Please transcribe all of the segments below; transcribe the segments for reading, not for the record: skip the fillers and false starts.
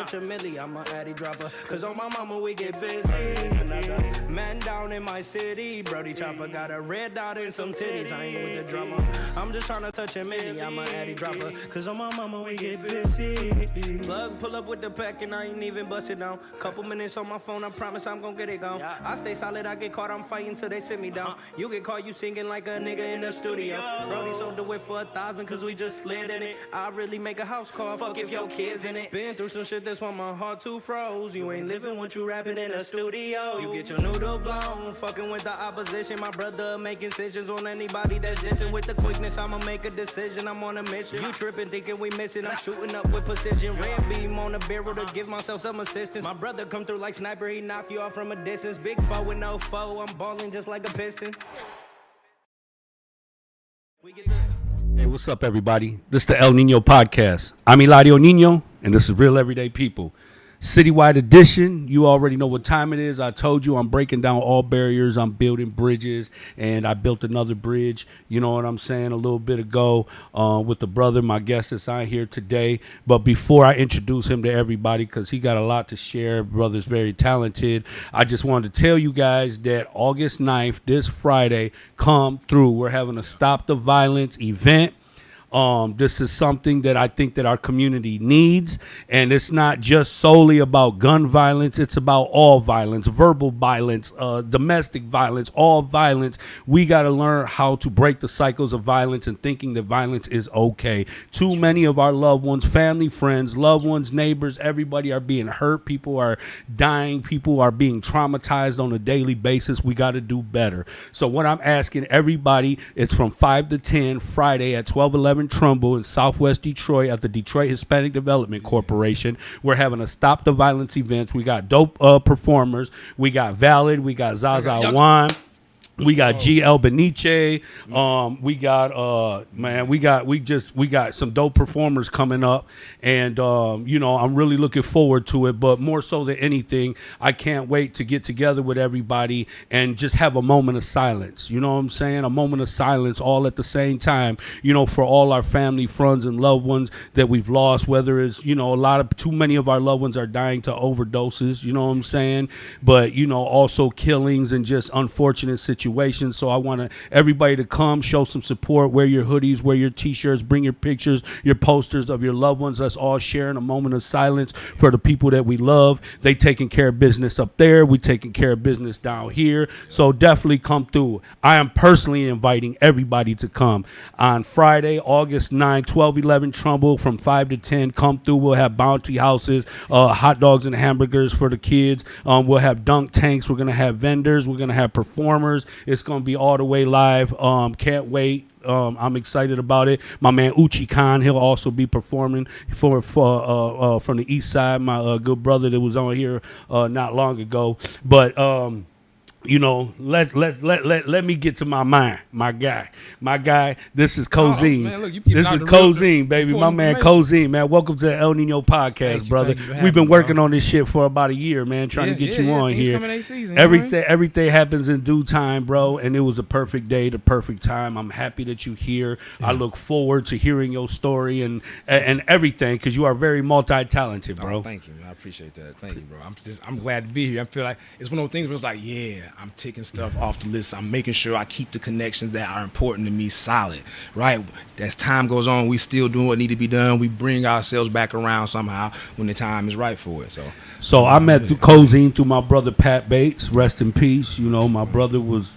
touch a milli, I'm a addy dropper. Cause on my mama we get busy. Another man down in my city. Brody Chopper got a red dot and some titties. I ain't with the drama. I'm just tryna touch a milli, I'm a addy dropper. Cause on my mama we get busy. Plug pull up with the pack and I ain't even bust it down. Couple minutes on my phone, I promise I'm gon' get it gone. I stay solid, I get caught, I'm fighting till they sit me down. You get caught, you singing like a nigga in the studio. Brody sold the whip for 1,000 cause we just slid in it. I really make a house call, fuck if your kids in it. Been through some shit that's why my heart too froze. You ain't living what you rapping in the studio. You get your noodle blown, fucking with the opposition. My brother making decisions on anybody that's dissing. With the quickness, I'ma make a decision, I'm on a mission. You tripping, thinking we missing, I'm shooting up with precision. Red beam on the barrel to give myself some assistance. My brother come through like sniper, he knock you off from a distance. Big foe with no foe, I'm balling just like a piston. Hey, what's up, everybody? This is the El Nino Podcast. I'm Eladio Nino, and this is Real Everyday People. Citywide edition. You already know what time it is. I told you I'm breaking down all barriers. I'm building bridges, and I built another bridge, you know what I'm saying, a little bit ago with the brother, my guest that's on here today. But before I introduce him to everybody, because he got a lot to share, brother's very talented, I just wanted to tell you guys that August 9th, this Friday, come through. We're having a Stop the Violence event. This is something that I think that our community needs, and it's not just solely about gun violence. It's about all violence, verbal violence, domestic violence, all violence. We got to learn how to break the cycles of violence and thinking that violence is okay. Too many of our loved ones, family, friends, loved ones, neighbors, everybody are being hurt. People are dying. People are being traumatized on a daily basis. We got to do better. So what I'm asking everybody, it's from 5 to 10 Friday at 1211 Trumbull in Southwest Detroit at the Detroit Hispanic Development Corporation. We're having a Stop the Violence events. We got dope performers. We got Valid. We got Zaza Juan. We got G. El Beniche. We got some dope performers coming up, and I'm really looking forward to it. But more so than anything, I can't wait to get together with everybody and just have a moment of silence. You know what I'm saying? A moment of silence, all at the same time. You know, for all our family, friends, and loved ones that we've lost. Whether it's too many of our loved ones are dying to overdoses. You know what I'm saying? But also killings and just unfortunate situations. So I want everybody to come, show some support, wear your hoodies, wear your t-shirts, bring your pictures, your posters of your loved ones. Let's all share in a moment of silence for the people that we love. They taking care of business up there. We taking care of business down here. So definitely come through. I am personally inviting everybody to come on Friday, August 9, 1211 Trumbull from 5 to 10. Come through. We'll have bounty houses, hot dogs and hamburgers for the kids. We'll have dunk tanks. We're going to have vendors. We're going to have performers. It's going to be all the way live. Can't wait. I'm excited about it. My man Uchi Khan, he'll also be performing for from the east side. My good brother that was on here not long ago. But let me get to my guy. This is Cozine. This is Cozine, baby. My man Cozine, man. Welcome to the El Nino Podcast, brother. We've been working on this shit for about a year, man, trying to get you on here. Season, everything happens in due time, bro, and it was a perfect day, the perfect time. I'm happy that you're here. Yeah. I look forward to hearing your story and everything, because you are very multi-talented, bro. Thank you, man. I appreciate that. Thank you, bro. I'm glad to be here. I feel like it's one of those things where it's like, I'm taking stuff off the list. I'm making sure I keep the connections that are important to me solid, right? As time goes on, we still doing what need to be done. We bring ourselves back around somehow when the time is right for it. So I met Cozine through my brother Pat Bates. Rest in peace. My brother was,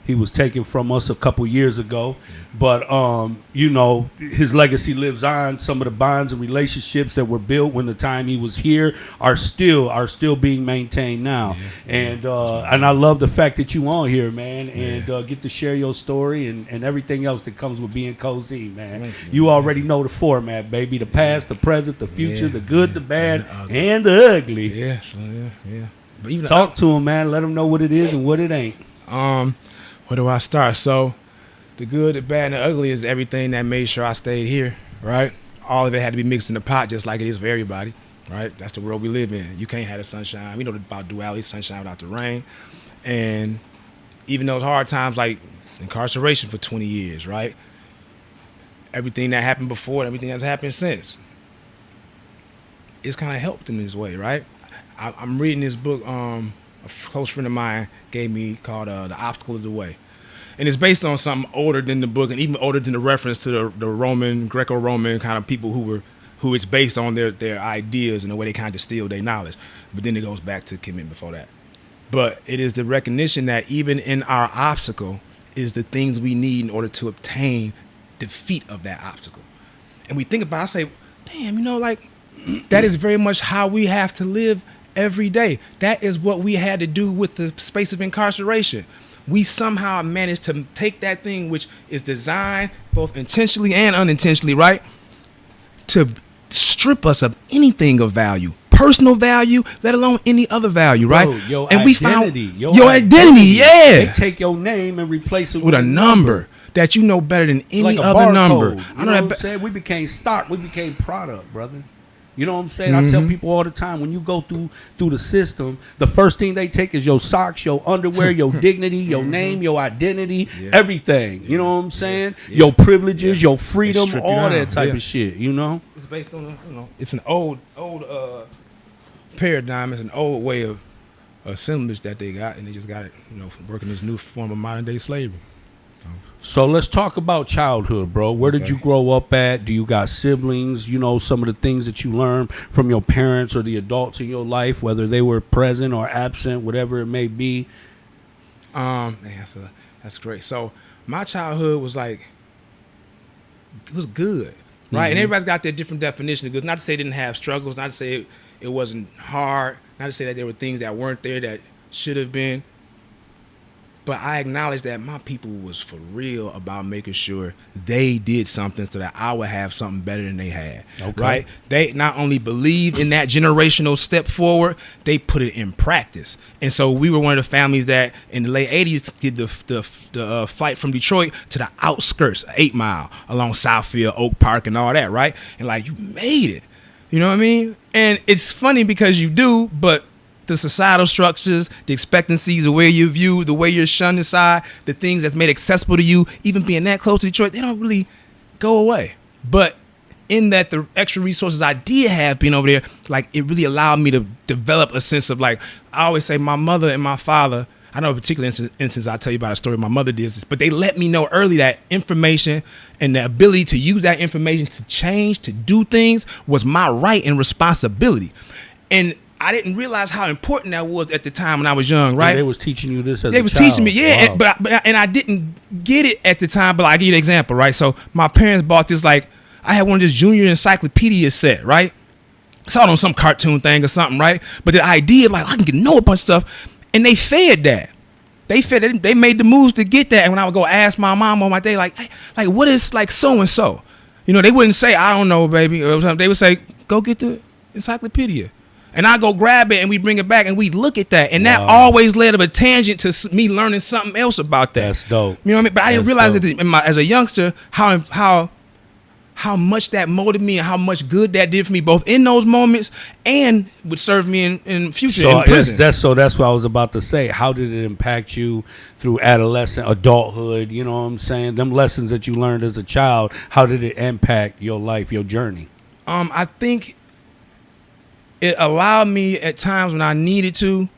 he was taken from us a couple years ago, but his legacy lives on. Some of the bonds and relationships that were built when the time he was here are still being maintained now. And I love the fact that you on here, man, and get to share your story and everything else that comes with being Cozine, man. You already know the format, baby. The past, the present, the future, the good, the bad, and the ugly. Yeah. But even talk to him, man. Let him know what it is and what it ain't. Where do I start? So the good, the bad, and the ugly is everything that made sure I stayed here, right? All of it had to be mixed in the pot just like it is for everybody, right? That's the world we live in. You can't have the sunshine. We know about duality, sunshine without the rain. And even those hard times like incarceration for 20 years, right? Everything that happened before and everything that's happened since. it's kind of helped in this way, right? I'm reading this book a close friend of mine gave me called The Obstacle is the Way. And it's based on something older than the book and even older than the reference to the Roman, Greco-Roman kind of people who it's based on their ideas and the way they kind of distill their knowledge. But then it goes back to Kemet before that. But it is the recognition that even in our obstacle is the things we need in order to obtain defeat of that obstacle. And we think about it, I say, damn, like that is very much how we have to live every day. That is what we had to do with the space of incarceration. We somehow managed to take that thing which is designed both intentionally and unintentionally, right, to strip us of anything of value, personal value, let alone any other value, right? Bro, your and identity, we found your identity, They take your name and replace it with a number that you know better than any like other number. You know what I'm saying? We became stock. We became product, brother. You know what I'm saying? I tell people all the time, when you go through the system, the first thing they take is your socks, your underwear, your dignity, your name, your identity, everything. You know what I'm saying? Your privileges, your freedom, all that type of shit, you know? It's based on, it's an old paradigm. It's an old way of assemblage that they got, and they just got it, working this new form of modern day slavery. So let's talk about childhood, bro. Where did you grow up at? Do you got siblings? Some of the things that you learned from your parents or the adults in your life, whether they were present or absent, whatever it may be. Man, that's great. So my childhood was it was good, right? And everybody's got their different definition of good. Not to say it didn't have struggles, not to say it wasn't hard, not to say that there were things that weren't there that should have been. But I acknowledge that my people was for real about making sure they did something so that I would have something better than they had, right? They not only believed in that generational step forward, they put it in practice. And so we were one of the families that in the late 80s did the flight from Detroit to the outskirts, 8 Mile, along Southfield, Oak Park and all that, right? And you made it, you know what I mean? And it's funny because you do, but the societal structures, the expectancies, the way you're viewed, the way you're shunned aside, the things that's made accessible to you, even being that close to Detroit, they don't really go away. But in that, the extra resources I did have being over there, it really allowed me to develop a sense of I always say my mother and my father, I know a particular instance I'll tell you about a story my mother did this, but they let me know early that information and the ability to use that information to change, to do things was my right and responsibility. And I didn't realize how important that was at the time when I was young, right? And they was teaching you this as a child. They was teaching me, yeah. Wow. But I didn't get it at the time, but I'll give you an example, right? So my parents bought this, I had one of this junior encyclopedia set, right? Saw it on some cartoon thing or something, right? But the idea of I can know a bunch of stuff, and they fed that. They made the moves to get that. And when I would go ask my mom on my day, what is so-and-so? They wouldn't say, I don't know, baby. Or something. They would say, go get the encyclopedia. And I go grab it and we bring it back and we look at that. And that always led of a tangent to me learning something else about that. That's dope. You know what I mean? But I didn't realize that as a youngster, how much that molded me and how much good that did for me, both in those moments and would serve me in future. So in prison. that's what I was about to say. How did it impact you through adolescent, adulthood? You know what I'm saying? Them lessons that you learned as a child, how did it impact your life, your journey? I think it allowed me at times when I needed to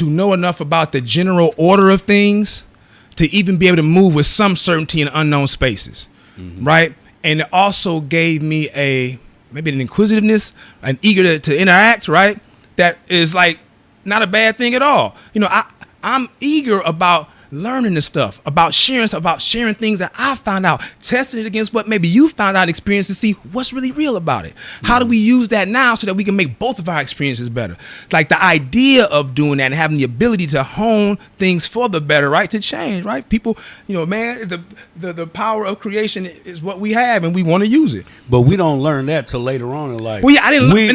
know enough about the general order of things to even be able to move with some certainty in unknown spaces, right? And it also gave me maybe an inquisitiveness, an eager to interact, right? That is not a bad thing at all. I'm eager about learning this stuff, about sharing things that I found out, testing it against what maybe you found out, experience to see what's really real about it. How do we use that now so that we can make both of our experiences better? The idea of doing that and having the ability to hone things for the better, right? To change, right? People, man, the power of creation is what we have and we want to use it. But we don't learn that till later on in life. Well, yeah, I didn't learn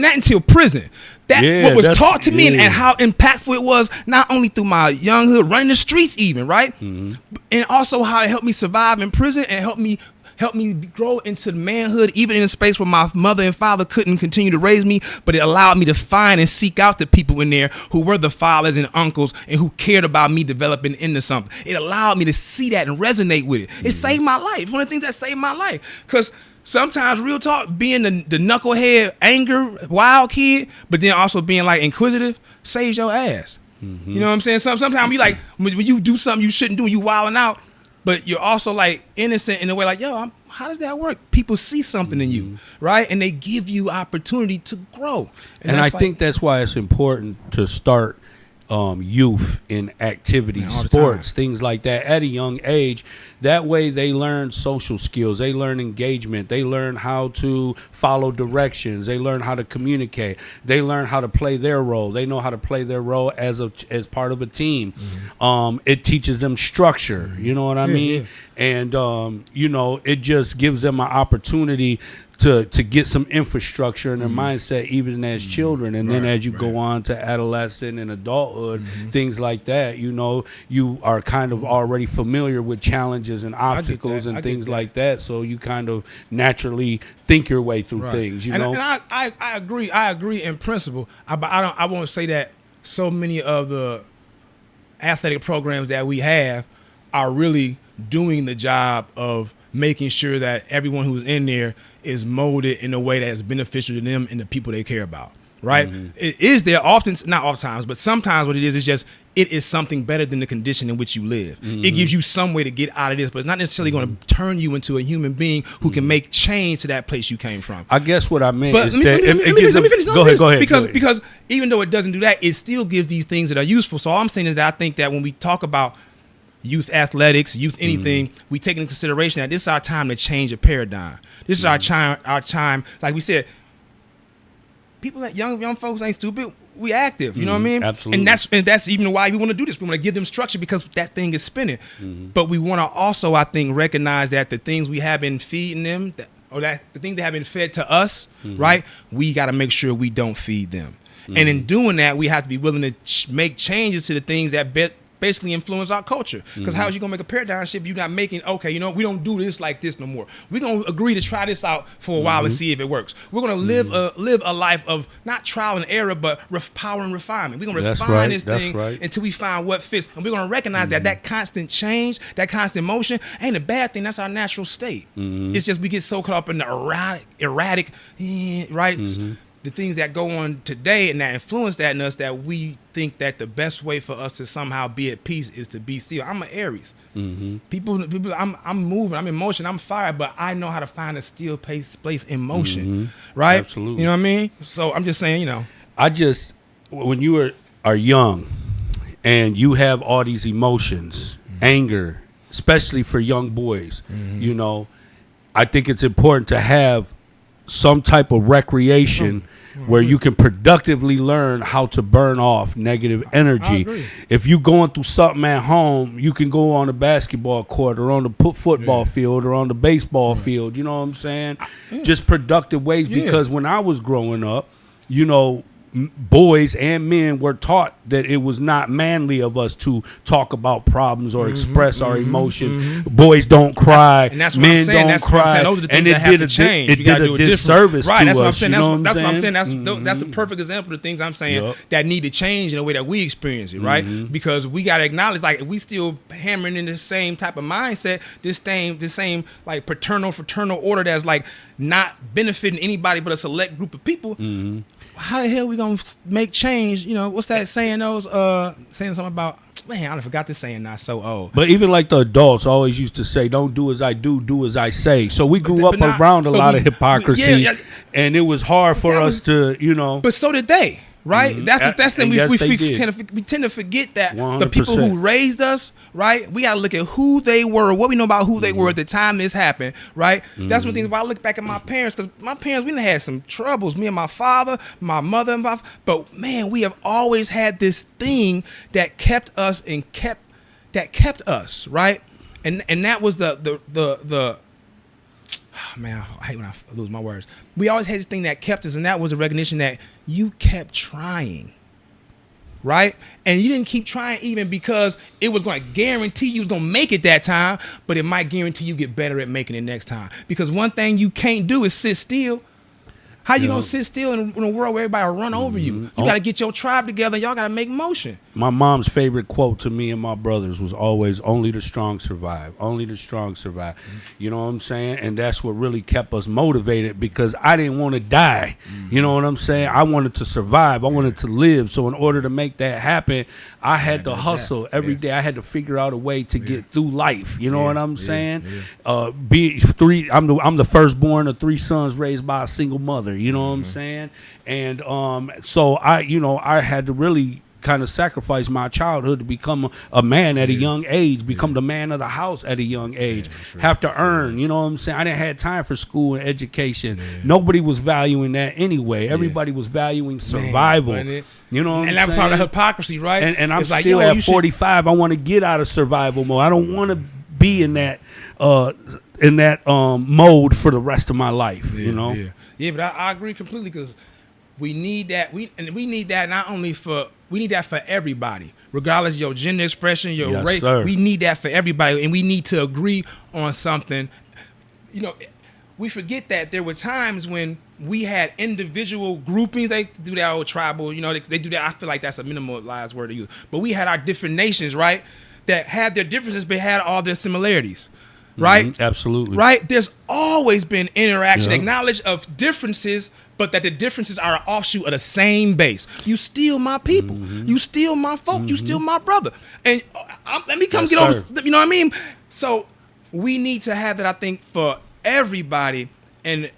that until prison. What was taught to me and how impactful it was, not only through my younghood, running the streets even, right? And also how it helped me survive in prison and helped me grow into manhood, even in a space where my mother and father couldn't continue to raise me, but it allowed me to find and seek out the people in there who were the fathers and uncles and who cared about me developing into something. It allowed me to see that and resonate with it. It saved my life. One of the things that saved my life. Because sometimes real talk, being the knucklehead, anger, wild kid, but then also being like inquisitive saves your ass. You know what I'm saying? Sometimes you like when you do something you shouldn't do, you wilding out, but you're also like innocent in a way like, yo, how does that work? People see something in you, right? And they give you opportunity to grow. And I think that's why it's important to start youth in activities, sports, things like that at a young age. That way they learn social skills, they learn engagement, they learn how to follow directions, they learn how to communicate, they learn how to play their role, they know how to play their role as part of a team. It teaches them structure, you know what I mean? And you know, it just gives them an opportunity to get some infrastructure in their mindset even as children. And then as you go on to adolescent and adulthood, things like that, you know, you are kind of already familiar with challenges and obstacles and things like that. So you kind of naturally think your way through things, you know. And I agree in principle. I won't say that so many of the athletic programs that we have are really doing the job of making sure that everyone who's in there is molded in a way that is beneficial to them and the people they care about, right? It is there often, not all times, but sometimes what it is just, it is something better than the condition in which you live. It gives you some way to get out of this, but it's not necessarily going to turn you into a human being who can make change to that place you came from. I guess what I meant is let me finish. Go ahead. Because even though it doesn't do that, it still gives these things that are useful. So all I'm saying is that I think that when we talk about youth athletics, youth anything, we take into consideration that this is our time to change a paradigm. This is our time, like we said, people that young folks ain't stupid. We active, you know what I mean? Absolutely. And that's even why we want to do this. We want to give them structure because that thing is spinning. But we want to also, I think, recognize that the things we have been feeding them, the things that have been fed to us, right? We got to make sure we don't feed them. And in doing that, we have to be willing to make changes to the things that basically influence our culture. Because how is you gonna make a paradigm shift if you're not making, okay, you know, we don't do this like this no more. We're gonna agree to try this out for a while and see if it works. We're gonna live a life of not trial and error, but power and refinement. We're gonna refine this thing until we find what fits. And we're gonna recognize that constant change, that constant motion ain't a bad thing. That's our natural state. It's just we get so caught up in the erratic, right? The things that go on today and that influence that in us, that we think that the best way for us to somehow be at peace is to be still. I'm an Aries. People, I'm moving, I'm in motion, I'm fired, but I know how to find a still place in motion, right? Absolutely. You know what I mean? So I'm just saying, you know. When you are young and you have all these emotions, anger, especially for young boys, you know, I think it's important to have some type of recreation where you can productively learn how to burn off negative energy. If you're going through something at home, you can go on the basketball court or on the football field or on the baseball field. You know what I'm saying? Just productive ways, because when I was growing up, you know, boys and men were taught that it was not manly of us to talk about problems or express our emotions. Boys don't cry, and that's what men I'm saying. don't That's cry. What I'm saying. Those are the things that have to change. It did a disservice right, to that's us. What I'm saying. That's what I'm saying. That's a Mhm. perfect example of the things I'm saying that need to change in the way that we experience it, right? Because we got to acknowledge, like, we still hammering in the same type of mindset, this same like fraternal order that's like not benefiting anybody but a select group of people. How the hell we gonna make change? You know, what's that saying? Saying something about, man, I forgot this saying. Not so old. But even like the adults always used to say, "Don't do as I do as I say." So we grew up around a lot of hypocrisy, and it was hard for us to, you know. But so did they. Right, that's the thing. We tend to forget that 100%. The people who raised us, right? We gotta look at who they were, what we know about who they were at the time this happened, right? That's one thing. Why I look back at my parents, because my parents, we done had some troubles. Me and my father, my mother, and but man, we have always had this thing that kept us right, and that was the man, I hate when I lose my words. We always had this thing that kept us, and that was a recognition that you kept trying, right? And you didn't keep trying even because it was going to guarantee you was going to make it that time, but it might guarantee you get better at making it next time. Because one thing you can't do is sit still. How you gonna sit still in a world where everybody will run over you? You got to get your tribe together. Y'all got to make motion. My mom's favorite quote to me and my brothers was always, "Only the strong survive. Only the strong survive." You know what I'm saying? And that's what really kept us motivated, because I didn't want to die. You know what I'm saying? I wanted to survive. I wanted to live. So in order to make that happen, I had to hustle every day. I had to figure out a way to get through life. You know what I'm saying? I'm the firstborn of 3 sons raised by a single mother. You know what I'm saying? And so I had to really kind of sacrifice my childhood to become a man at a young age, become the man of the house at a young age, have to earn, you know what I'm saying? I didn't have time for school and education. Nobody was valuing that anyway. Everybody was valuing survival. You know what I'm saying? And that's part of hypocrisy, right? And I'm still at 45. I want to get out of survival mode. I don't want to be in that mode for the rest of my life, you know? Yeah, but I agree completely, because we need that. We need that not only we need that for everybody, regardless of your gender expression, your race. Sir. We need that for everybody, and we need to agree on something. You know, we forget that there were times when we had individual groupings. They do that old tribal, you know, they do that. I feel like that's a minimalized word to use. But we had our different nations, right, that had their differences but had all their similarities. Right? Absolutely. Right? There's always been interaction, acknowledge of differences, but that the differences are an offshoot of the same base. You steal my people. You steal my folk. You steal my brother. And let me come get on, you know what I mean? So we need to have that, I think, for everybody. And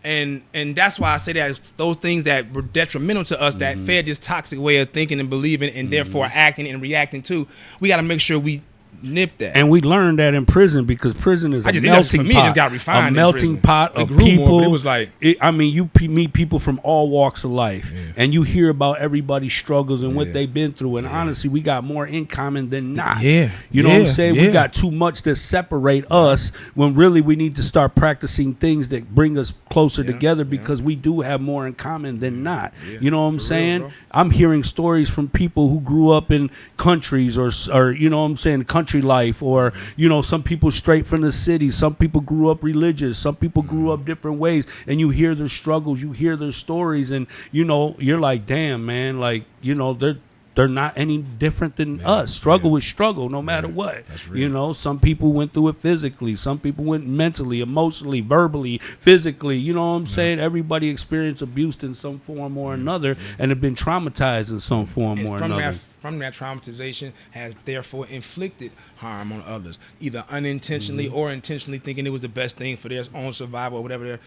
that's why I say that those things that were detrimental to us, that fed this toxic way of thinking and believing and therefore acting and reacting to, we got to make sure we nip that. And we learned that in prison, because prison is a melting pot. It just got refined. A melting pot of people. More, it was like, you meet people from all walks of life, and you hear about everybody's struggles and what they've been through. And honestly, we got more in common than not. You know what I'm saying? We got too much that separate us, when really we need to start practicing things that bring us closer together, because we do have more in common than not. You know what I'm saying? Real, I'm hearing stories from people who grew up in countries or you know what I'm saying, country life, or you know, some people straight from the city, some people grew up religious, some people grew up different ways, and you hear their struggles, you hear their stories, and you know, you're like, damn, man, like, you know, they're not any different than us. Struggle is struggle, no matter what. You know, some people went through it physically, some people went mentally, emotionally, verbally, physically. You know what I'm saying? Everybody experienced abuse in some form or another, and have been traumatized in some form or another. From that traumatization has therefore inflicted harm on others, either unintentionally or intentionally, thinking it was the best thing for their own survival or whatever.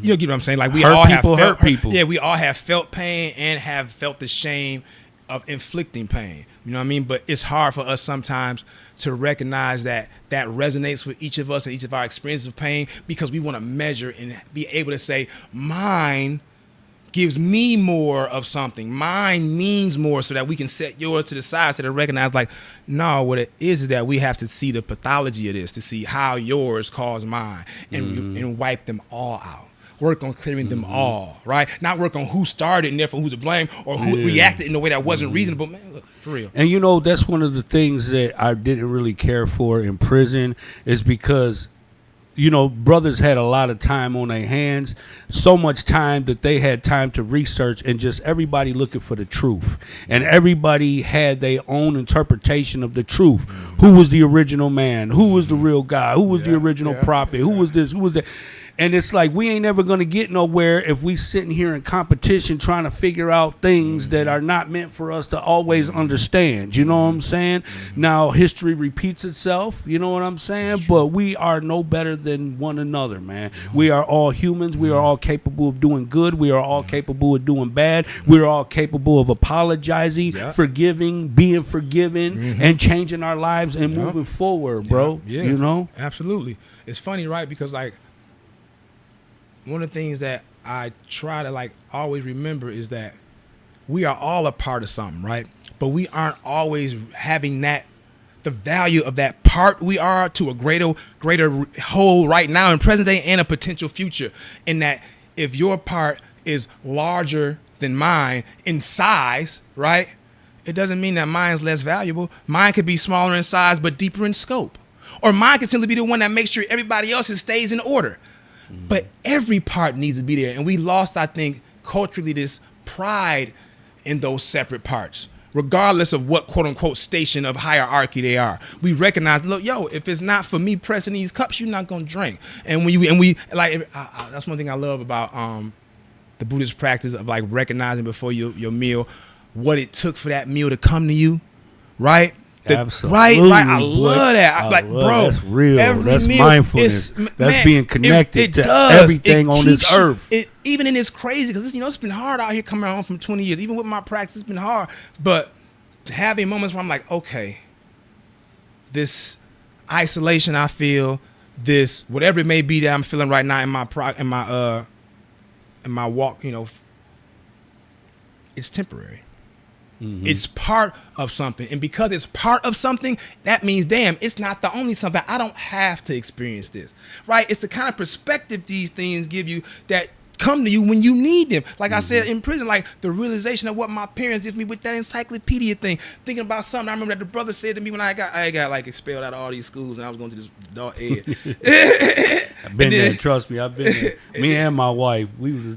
You get what I'm saying? Like, we all have felt people. Yeah, we all have felt pain and have felt the shame of inflicting pain. You know what I mean? But it's hard for us sometimes to recognize that resonates with each of us and each of our experiences of pain, because we want to measure and be able to say, mine gives me more of something. Mine means more, so that we can set yours to the side, so to recognize, like, no, what it is that we have to see the pathology of this, to see how yours caused mine, and wipe them all out. Work on clearing them all, right? Not work on who started and therefore who's to blame, or who reacted in a way that wasn't reasonable. Man, look, for real. And you know, that's one of the things that I didn't really care for in prison, is because, you know, brothers had a lot of time on their hands, so much time that they had time to research, and just everybody looking for the truth. And everybody had their own interpretation of the truth. Who was the original man? Who was the real guy? Who was the original prophet? Who was this? Who was that? And it's like, we ain't never going to get nowhere if we sitting here in competition trying to figure out things that are not meant for us to always understand. You know what I'm saying? Now, history repeats itself. You know what I'm saying? But we are no better than one another, man. We are all humans. We are all capable of doing good. We are all capable of doing bad. We are all capable of apologizing, forgiving, being forgiven, and changing our lives and moving forward, bro. You know? Absolutely. It's funny, right? Because, like, one of the things that I try to, like, always remember is that we are all a part of something, right? But we aren't always having the value of that part we are to a greater whole right now in present day and a potential future. In that, if your part is larger than mine in size, right, it doesn't mean that mine's less valuable. Mine could be smaller in size but deeper in scope. Or mine could simply be the one that makes sure everybody else's stays in order. But every part needs to be there. And we lost, I think, culturally this pride in those separate parts, regardless of what quote unquote station of hierarchy they are. We recognize, look, yo, if it's not for me pressing these cups, you're not gonna drink. And we like, that's one thing I love about the Buddhist practice of like recognizing before your meal what it took for that meal to come to you, right? Absolutely, right. I love that. Bro, that's real. That's meal, mindfulness. That's being connected to does. everything on this earth. Even in this crazy, because it's been hard out here coming home from 20 years. Even with my practice, it's been hard. But having moments where I'm like, okay, this isolation I feel, this whatever it may be that I'm feeling right now in my walk, it's temporary. Mm-hmm. It's part of something. And because it's part of something, that means, damn, it's not the only something. I don't have to experience this, right? It's the kind of perspective these things give you that come to you when you need them. Like I said in prison, like the realization of what my parents did for me with that encyclopedia thing, thinking about something. I remember that the brother said to me when I got like expelled out of all these schools and I was going to this adult ed. I've been there, trust me, I've been there. Me and my wife, we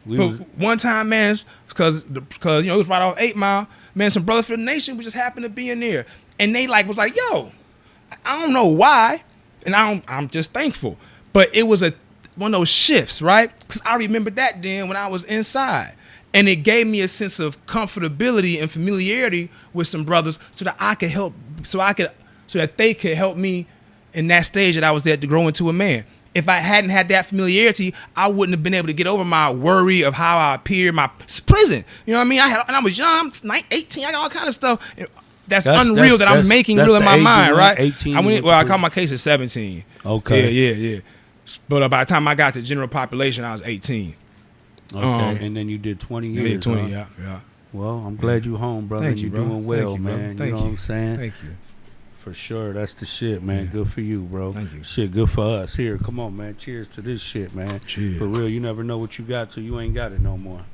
was one time, man, because it was right off 8 Mile, man, some brothers for the nation we just happened to be in there, and they was like, yo, I don't know why, and I'm just thankful, but it was one of those shifts, right? Because I remember that then when I was inside, and it gave me a sense of comfortability and familiarity with some brothers, so that I could help, so that they could help me in that stage that I was at to grow into a man. If I hadn't had that familiarity, I wouldn't have been able to get over my worry of how I appear in my prison. You know what I mean? I was young, I'm 18, I got all kind of stuff. That's unreal that I'm making real in my mind, right? 18. I caught my case at 17. Okay. Yeah. But by the time I got to general population, I was 18. Okay, and then you did 20 years. Yeah, 20, yeah. Well, I'm glad you're home, brother. Thank you, You're doing well, man. Thank you know what I'm saying? Thank you. For sure, that's the shit, man. Yeah. Good for you, bro. Thank you. Shit, good for us. Here, come on, man. Cheers to this shit, man. Cheers. For real, you never know what you got till you ain't got it no more.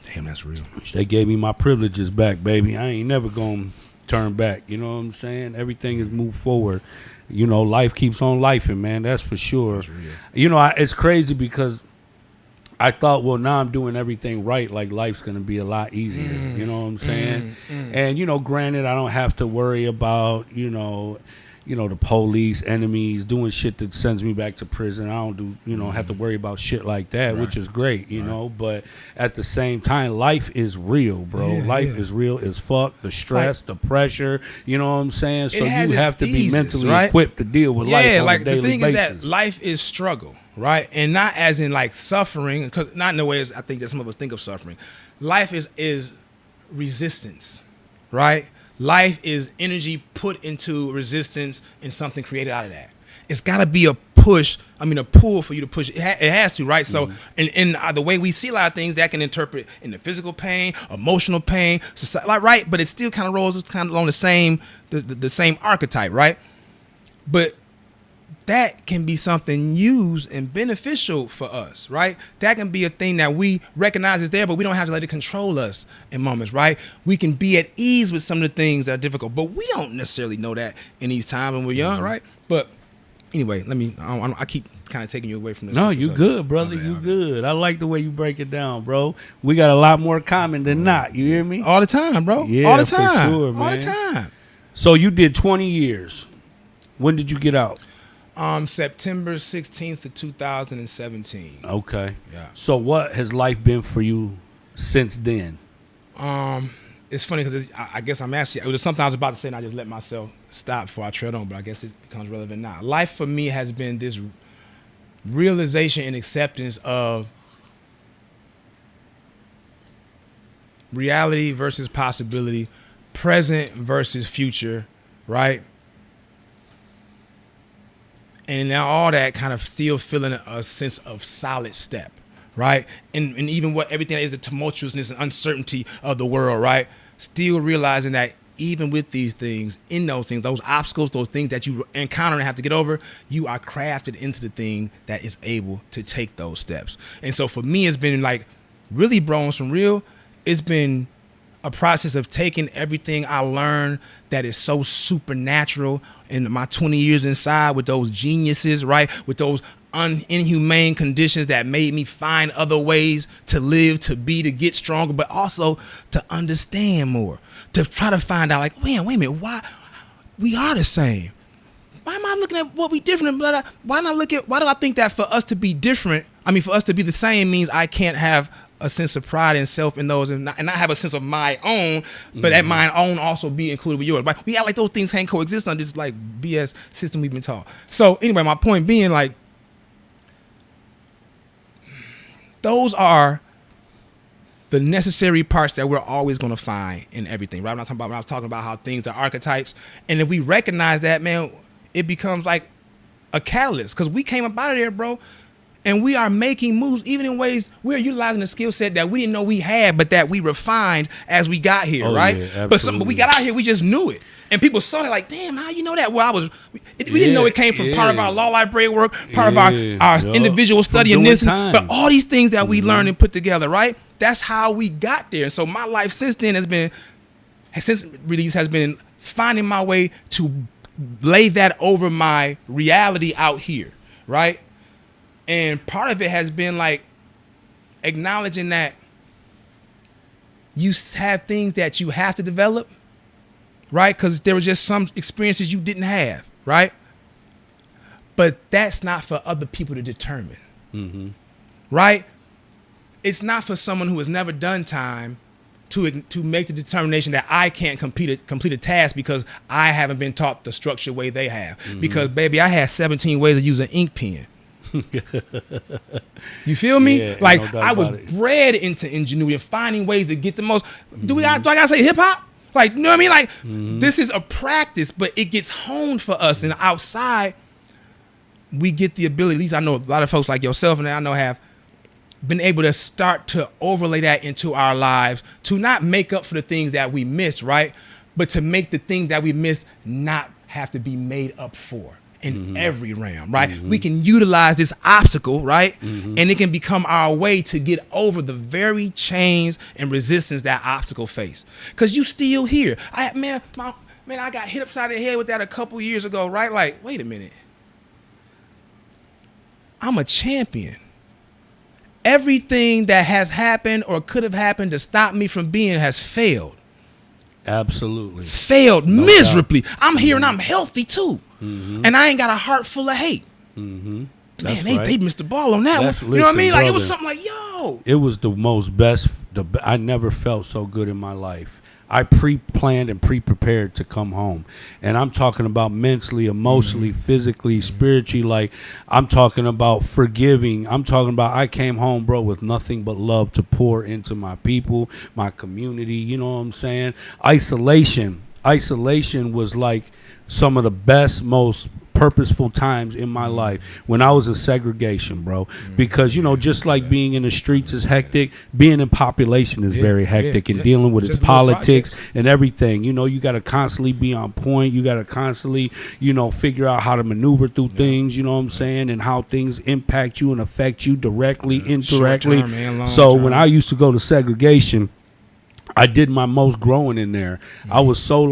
Damn, that's real. They gave me my privileges back, baby. I ain't never gonna turn back. You know what I'm saying? Everything is moved forward. Life keeps on lifing, man. That's for sure. That's real. It's crazy because I thought, well, now I'm doing everything right. Like, life's going to be a lot easier. You know what I'm saying? And, granted, I don't have to worry about, the police, enemies, doing shit that sends me back to prison. I don't have to worry about shit like that, which is great, you know. But at the same time, life is real, bro. Life is real as fuck. The stress, the pressure, you know what I'm saying? So you have to be mentally equipped to deal with life on a daily basis. The thing is that life is struggle. Right, and not as in like suffering, because not in the way as I think that some of us think of suffering. Life is resistance, right? Life is energy put into resistance and something created out of that. It's got to be a pull for you to push. It has to, right? So, in the way we see a lot of things, that can interpret in the physical pain, emotional pain, right? But it still kind of rolls kind of along the same archetype, right? But that can be something used and beneficial for us, right? That can be a thing that we recognize is there, but we don't have to let it control us in moments, right? We can be at ease with some of the things that are difficult, but we don't necessarily know that in these times when we're young, right? But anyway, I keep kind of taking you away from this. No, you good, brother. You good. I like the way you break it down, bro. We got a lot more common than not. You hear me? All the time, bro. Yeah, all the time. For sure, man. All the time. So you did 20 years. When did you get out? September 16th of 2017. Okay. Yeah. So what has life been for you since then? It's funny because I guess it was something I was about to say and I just let myself stop before I tread on, but I guess it becomes relevant now. Life for me has been this realization and acceptance of reality versus possibility, present versus future, right? And now all that kind of still feeling a sense of solid step, right? And even what everything is the tumultuousness and uncertainty of the world, right? Still realizing that even with these things, in those things, those obstacles, those things that you encounter and have to get over, you are crafted into the thing that is able to take those steps. And so for me, it's been like really, bro, on some real, it's been a process of taking everything I learned that is so supernatural in my 20 years inside with those geniuses, right? With those inhumane conditions that made me find other ways to live, to be, to get stronger, but also to understand more, to try to find out, like, wait a minute, why we are the same? Why am I looking at what we different? Why do I think that for us to be different, for us to be the same means I can't have a sense of pride and self in those and not have a sense of my own, but that my own also be included with yours. But we act like those things can't coexist on this like BS system we've been taught. So anyway, my point being, like, those are the necessary parts that we're always going to find in everything, right? When I was talking about how things are archetypes, and if we recognize that, man, it becomes like a catalyst, because we came up out of there, bro. And we are making moves, even in ways we're utilizing a skill set that we didn't know we had, but that we refined as we got here, right? Yeah, but we got out here, we just knew it. And people saw it like, damn, how you know that? Well, we didn't know it came from part of our law library work, part of our individual study and this, but all these things that we learned and put together, right? That's how we got there. And so my life since then since release has been finding my way to lay that over my reality out here, right? And part of it has been like acknowledging that you have things that you have to develop, right? Because there were just some experiences you didn't have, right? But that's not for other people to determine, right? It's not for someone who has never done time to make the determination that I can't complete a task because I haven't been taught the structured way they have. Because, baby, I had 17 ways of using ink pen. You feel me? Yeah, like, no I was bred into ingenuity and finding ways to get the most. Do I gotta say hip hop? Like, you know what I mean? Like, this is a practice, but it gets honed for us. And outside, we get the ability, at least I know a lot of folks like yourself and I know have been able to start to overlay that into our lives, to not make up for the things that we miss, right? But to make the things that we miss not have to be made up for. In every realm, right? We can utilize this obstacle, right? And it can become our way to get over the very change and resistance that obstacle face. Cause you still here. I got hit upside the head with that a couple years ago, right? Like, wait a minute. I'm a champion. Everything that has happened or could have happened to stop me from being has failed. Absolutely. Failed miserably. I'm here and I'm healthy too. And I ain't got a heart full of hate. Man, they missed the ball on that one. You know what I mean? Like, it was something like, yo. It was the most best. I never felt so good in my life. I pre-planned and pre-prepared to come home. And I'm talking about mentally, emotionally, physically, spiritually. Like, I'm talking about forgiving. I'm talking about I came home, bro, with nothing but love to pour into my people, my community. You know what I'm saying? Isolation was like some of the best, most purposeful times in my life when I was in segregation, bro. Because, just like being in the streets is hectic, being in population is very hectic, and dealing with its politics and everything. You got to constantly be on point. You got to constantly, figure out how to maneuver through things, you know what I'm saying, and how things impact you and affect you directly, indirectly. So when I used to go to segregation, I did my most growing in there. I was so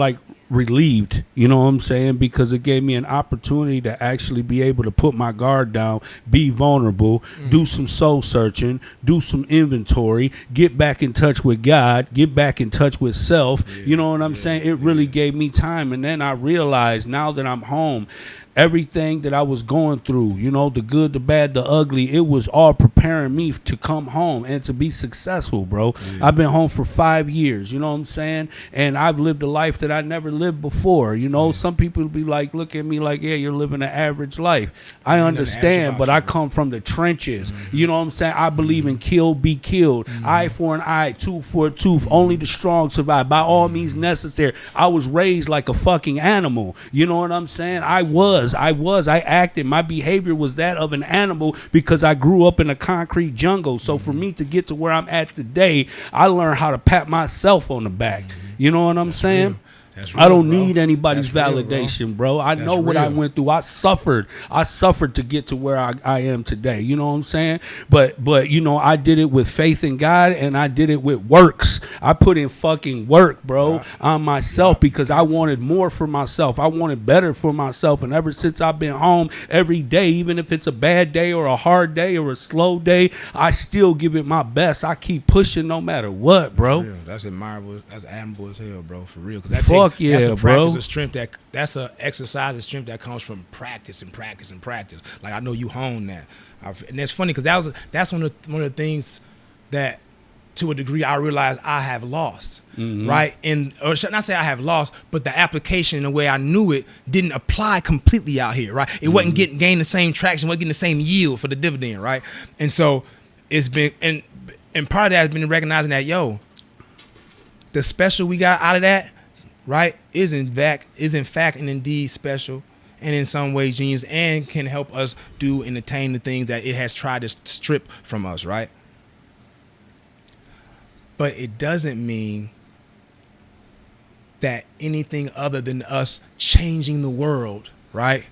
relieved, you know what I'm saying, because it gave me an opportunity to actually be able to put my guard down, be vulnerable, do some soul searching, do some inventory, get back in touch with God, get back in touch with self. You know what I'm saying? It really gave me time. And then I realized, now that I'm home, everything that I was going through, the good, the bad, the ugly, it was all preparing me to come home and to be successful, bro. I've been home for 5 years, you know what I'm saying? And I've lived a life that I never lived before. Some people be like, look at me like, yeah, you're living an average life. I understand, but I come from the trenches. You know what I'm saying? I believe in kill, be killed. Eye for an eye, tooth for a tooth. Only the strong survive. By all means necessary. I was raised like a fucking animal. You know what I'm saying? I acted. My behavior was that of an animal because I grew up in a concrete jungle. So for me to get to where I'm at today, I learned how to pat myself on the back. You know what I'm saying? That's I don't bro. need anybody's That's real, validation, bro. I That's know what I real. went through. I suffered to get to where I am today. You know what I'm saying? But you know, I did it with faith in God, and I did it with works. I put in fucking work, bro, Right. on myself because I wanted more for myself. I wanted better for myself. And ever since I've been home every day, even if it's a bad day or a hard day or a slow day, I still give it my best. I keep pushing no matter what, bro. Real. That's admirable. That's admirable as hell, bro. For real. 'Cause Fuck yeah, that's a practice bro. of strength. That's a exercise of strength that comes from practice and practice and practice. Like I know you hone that, and it's funny because that's one of the things that, to a degree, I realized I have lost. Right, or should not say I have lost, but the application in the way I knew it didn't apply completely out here. Right, it wasn't gaining the same traction, wasn't getting the same yield for the dividend. Right, and so it's been and part of that has been recognizing that the special we got out of that, right, is in fact and indeed special, and in some ways genius, and can help us do and attain the things that it has tried to strip from us, right? But it doesn't mean that anything other than us changing the world, right,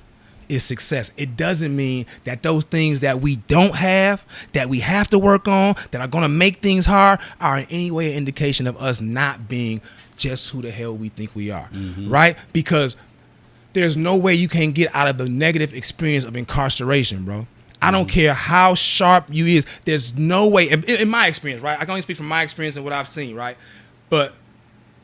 is success. It doesn't mean that those things that we don't have, that we have to work on, that are going to make things hard, are in any way an indication of us not being just who the hell we think we are, right? Because there's no way you can get out of the negative experience of incarceration, bro. I don't care how sharp you is. There's no way, in my experience, right? I can only speak from my experience and what I've seen, right? But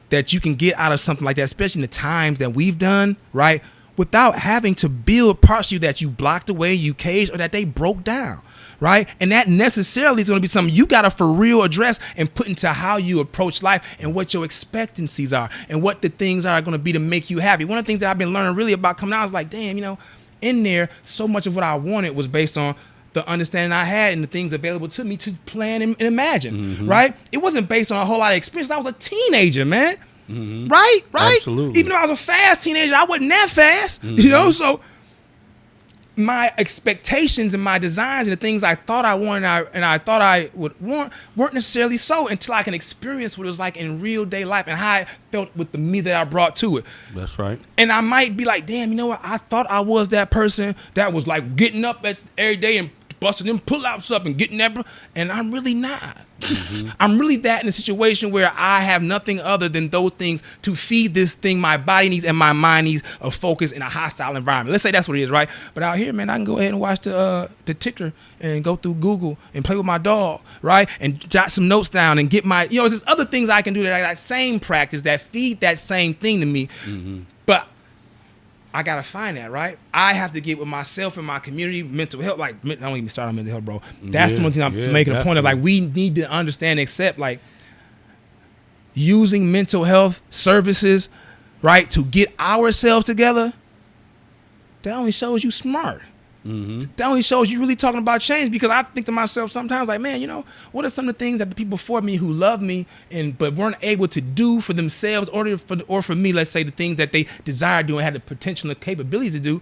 that you can get out of something like that, especially in the times that we've done, right? Without having to build parts of you that you blocked away, you caged, or that they broke down, right? And that necessarily is going to be something you got to for real address and put into how you approach life and what your expectancies are and what the things are going to be to make you happy. One of the things that I've been learning really about coming out is like, damn, you know, in there, so much of what I wanted was based on the understanding I had and the things available to me to plan and imagine, right? It wasn't based on a whole lot of experience. I was a teenager, man. Right? Absolutely. Even though I was a fast teenager, I wasn't that fast, you know? So my expectations and my designs and the things I thought I wanted and I thought I would want weren't necessarily so until I can experience what it was like in real day life and how I felt with the me that I brought to it. That's right. And I might be like, damn, you know what? I thought I was that person that was like getting up every day and busting them pull-ups up and getting that, and I'm really not. I'm really that in a situation where I have nothing other than those things to feed this thing my body needs and my mind needs of focus in a hostile environment. Let's say that's what it is, right? But out here, man, I can go ahead and watch the ticker and go through Google and play with my dog, right? And jot some notes down and get my, you know, there's other things I can do that same practice that feed that same thing to me. But I gotta find that, right? I have to get with myself and my community, mental health. Like, don't even start on mental health, bro. That's the one thing I'm making a point of. Like, we need to understand, accept, like, using mental health services, right, to get ourselves together. That only shows you smart. That only shows you really talking about change, because I think to myself sometimes, like, man, you know, what are some of the things that the people before me who love me but weren't able to do for themselves or for me, let's say the things that they desire to do and had the potential and capability to do,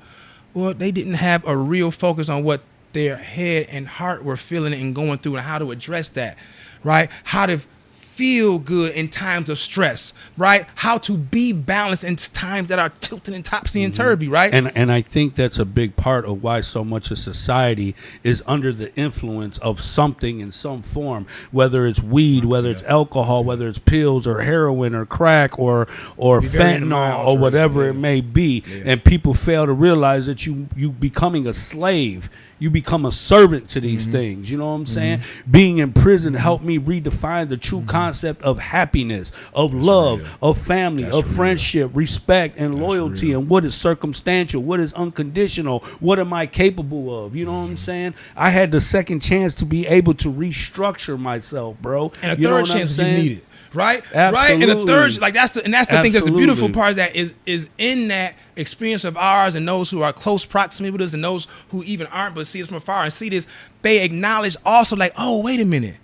well, they didn't have a real focus on what their head and heart were feeling and going through and how to address that, right? How to feel good in times of stress, right? How to be balanced in times that are tilting and topsy and turvy, right? And I think that's a big part of why so much of society is under the influence of something in some form, whether it's weed, whether it's alcohol, whether it's pills or heroin or crack or fentanyl or whatever it may be. And people fail to realize that you becoming a slave. You become a servant to these things. You know what I'm saying? Being in prison helped me redefine the true concept of happiness, of love, of family, of friendship, respect, and loyalty, and what is circumstantial, what is unconditional, what am I capable of? You know what I'm saying? I had the second chance to be able to restructure myself, bro. And a You know third what I'm chance you saying? need it. Right? Absolutely. Right? And the third, like that's the thing that's the beautiful Absolutely. part is that is in that experience of ours and those who are close proximity with us and those who even aren't but see us from afar and see this, they acknowledge also like, oh, wait a minute.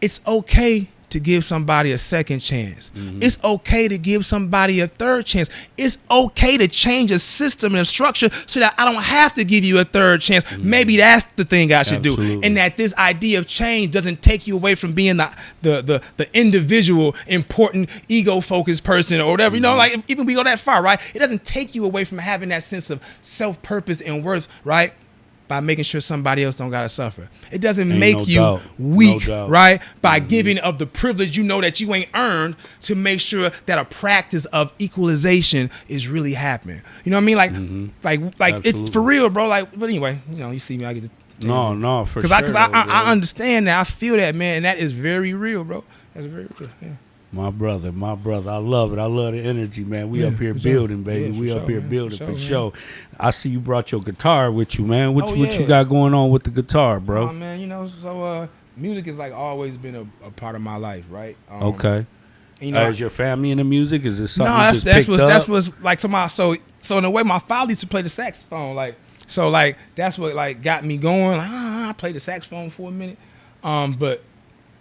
It's okay to give somebody a second chance. It's okay to give somebody a third chance. It's okay to change a system and a structure so that I don't have to give you a third chance. Maybe that's the thing I should do. And that this idea of change doesn't take you away from being the individual, important, ego-focused person or whatever. You know, like even we go that far, right? It doesn't take you away from having that sense of self-purpose and worth, right? By making sure somebody else don't gotta suffer. It doesn't make you weak, right? By giving of the privilege you know that you ain't earned to make sure that a practice of equalization is really happening. You know what I mean? Like it's for real, bro. Like, but anyway, you know, you see me, I get the No, for sure. Because I understand that. I feel that, man, and that is very real, bro. That's very real. Yeah. My brother. I love it. I love the energy, man. We up here building, baby. We up here building for sure. I see you brought your guitar with you, man. What you got going on with the guitar, bro? Oh, man, you know, so music has like always been a part of my life, right? Okay. You know, is your family into music? Is this something no, you just picked up? That's what's like so in a way my father used to play the saxophone, like that's what like got me going. Like, I played the saxophone for a minute. But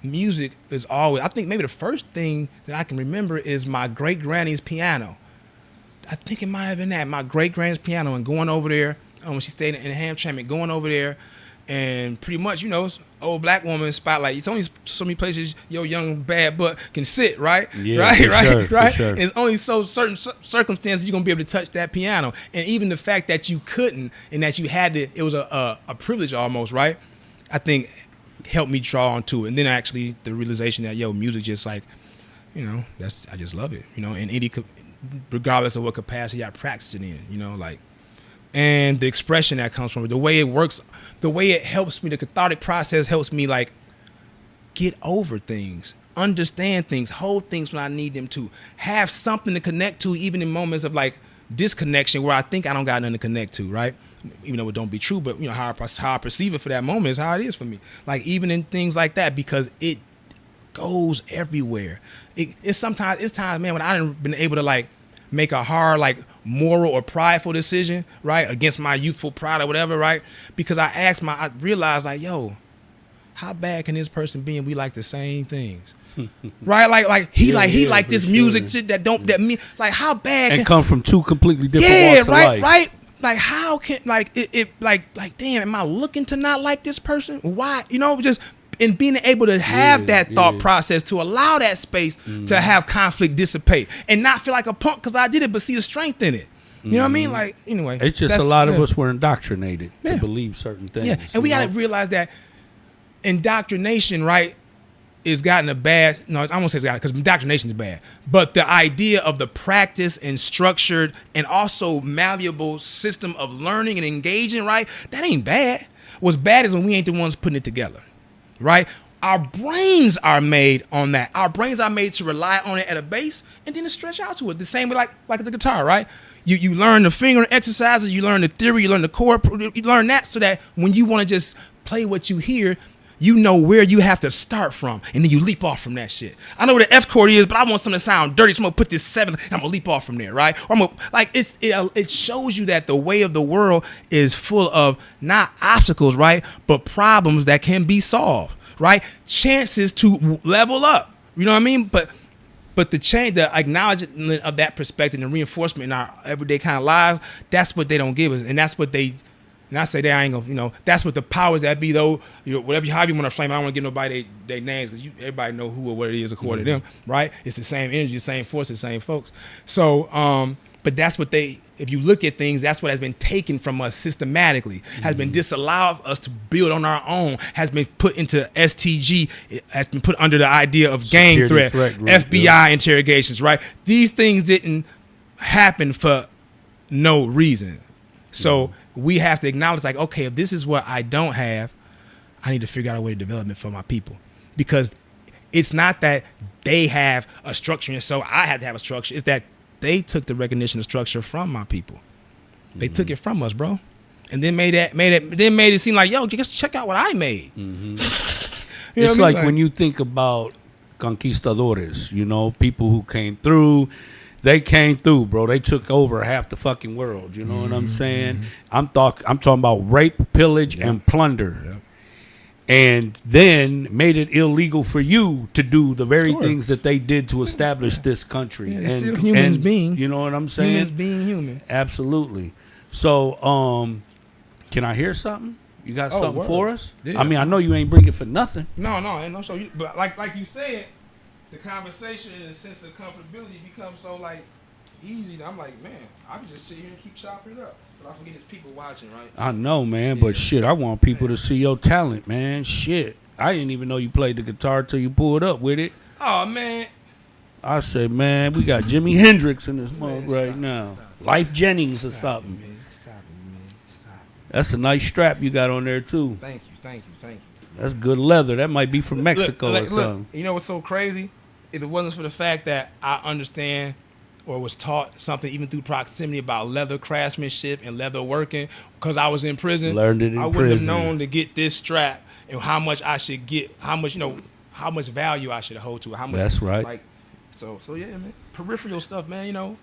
music is always, I think maybe the first thing that I can remember is my great granny's piano. I think it might have been that, my great granny's piano, and going over there when she stayed in Hamtramck, going over there and pretty much, you know, old black woman spotlight. It's only so many places your young bad butt can sit, right? Yeah, right. Sure. And it's only so certain circumstances you're gonna be able to touch that piano. And even the fact that you couldn't and that you had to, it was a privilege almost, right? I think helped me draw onto it. And then actually the realization that music just like, you know, I just love it, you know, in any, regardless of what capacity I practice it in, you know, like, and the expression that comes from it, the way it works, the way it helps me, the cathartic process helps me like get over things, understand things, hold things when I need them to, have something to connect to, even in moments of like disconnection where I think I don't got nothing to connect to, right? Even though it don't be true, but you know how I perceive it for that moment is how it is for me. Like even in things like that, because it goes everywhere. It's times, man, when I done been able to like make a hard, like moral or prideful decision, right, against my youthful pride or whatever, right? Because I realized like, how bad can this person be and we like the same things? Right, like he like this music shit that mean like how bad and come from two completely different walks of life. Right. Like how can like it like damn, am I looking to not like this person? Why? You know, just in being able to have that thought process to allow that space to have conflict dissipate and not feel like a punk because I did it, but see the strength in it. You know what I mean? Like anyway, it's just a lot of us were indoctrinated to believe certain things. Yeah, and we got to realize that indoctrination, right, is gotten a bad, no, I won't say it's gotten, because indoctrination is bad, but the idea of the practice and structured and also malleable system of learning and engaging, right, that ain't bad. What's bad is when we ain't the ones putting it together, right? Our brains are made on that. Our brains are made to rely on it at a base and then to stretch out to it. The same way like the guitar, right? You learn the finger exercises, you learn the theory, you learn the chord, you learn that so that when you want to just play what you hear, you know where you have to start from, and then you leap off from that shit. I know where the F chord is, but I want something to sound dirty, so I'm gonna put this 7, and I'm gonna leap off from there, right? Or I'm gonna, like it shows you that the way of the world is full of not obstacles, right, but problems that can be solved, right? Chances to level up, you know what I mean? But the change, the acknowledgement of that perspective and reinforcement in our everyday kind of lives, that's what they don't give us, and that's what they. And I say that I ain't gonna, you know, that's what the powers that be, though, you know, whatever, however you want to flame it, I don't want to give nobody their names because everybody know who or what it is according to them, right? It's the same energy, the same force, the same folks. So, but that's what if you look at things, that's what has been taken from us systematically, has been disallowed us to build on our own, has been put into STG, has been put under the idea of gang threat group, FBI interrogations, right? These things didn't happen for no reason. So we have to acknowledge, like, okay, if this is what I don't have, I need to figure out a way to develop it for my people. Because it's not that they have a structure and so I have to have a structure. It's that they took the recognition of structure from my people. They took it from us, bro. And then made it seem like, yo, just check out what I made. It's like when you think about conquistadores, you know, people who came through. They came through, bro. They took over half the fucking world. You know what I'm saying? I'm talking about rape, pillage, and plunder. and then made it illegal for you to do the very Sure. things that they did to establish this country. Yeah, and it's still humans being. You know what I'm saying? Humans being human. Absolutely. So, can I hear something? You got something word. for us? Yeah. I mean, I know you ain't bringing for nothing. No, ain't no show. But like you said, the conversation and the sense of comfortability becomes so like easy. I'm like, man, I can just sit here and keep chopping it up. But I forget there's people watching, right? I know, man, but shit, I want people to see your talent, man. Shit. I didn't even know you played the guitar till you pulled up with it. Oh man. I said, man, we got Jimi Hendrix in this mug Man, right stop, now. stop. Life Jennings or something. Man, stop it, man. Stop. That's a nice strap you got on there, too. Thank you. That's good leather. That might be from Mexico or something. You know what's so crazy? If it wasn't for the fact that I understand or was taught something even through proximity about leather craftsmanship and leather working, because I was in prison, Learned it in I wouldn't prison. have known to get this strap and how much I should get, how much value I should hold to it. How much, That's right. Like, so yeah, man. Peripheral stuff, man. You know,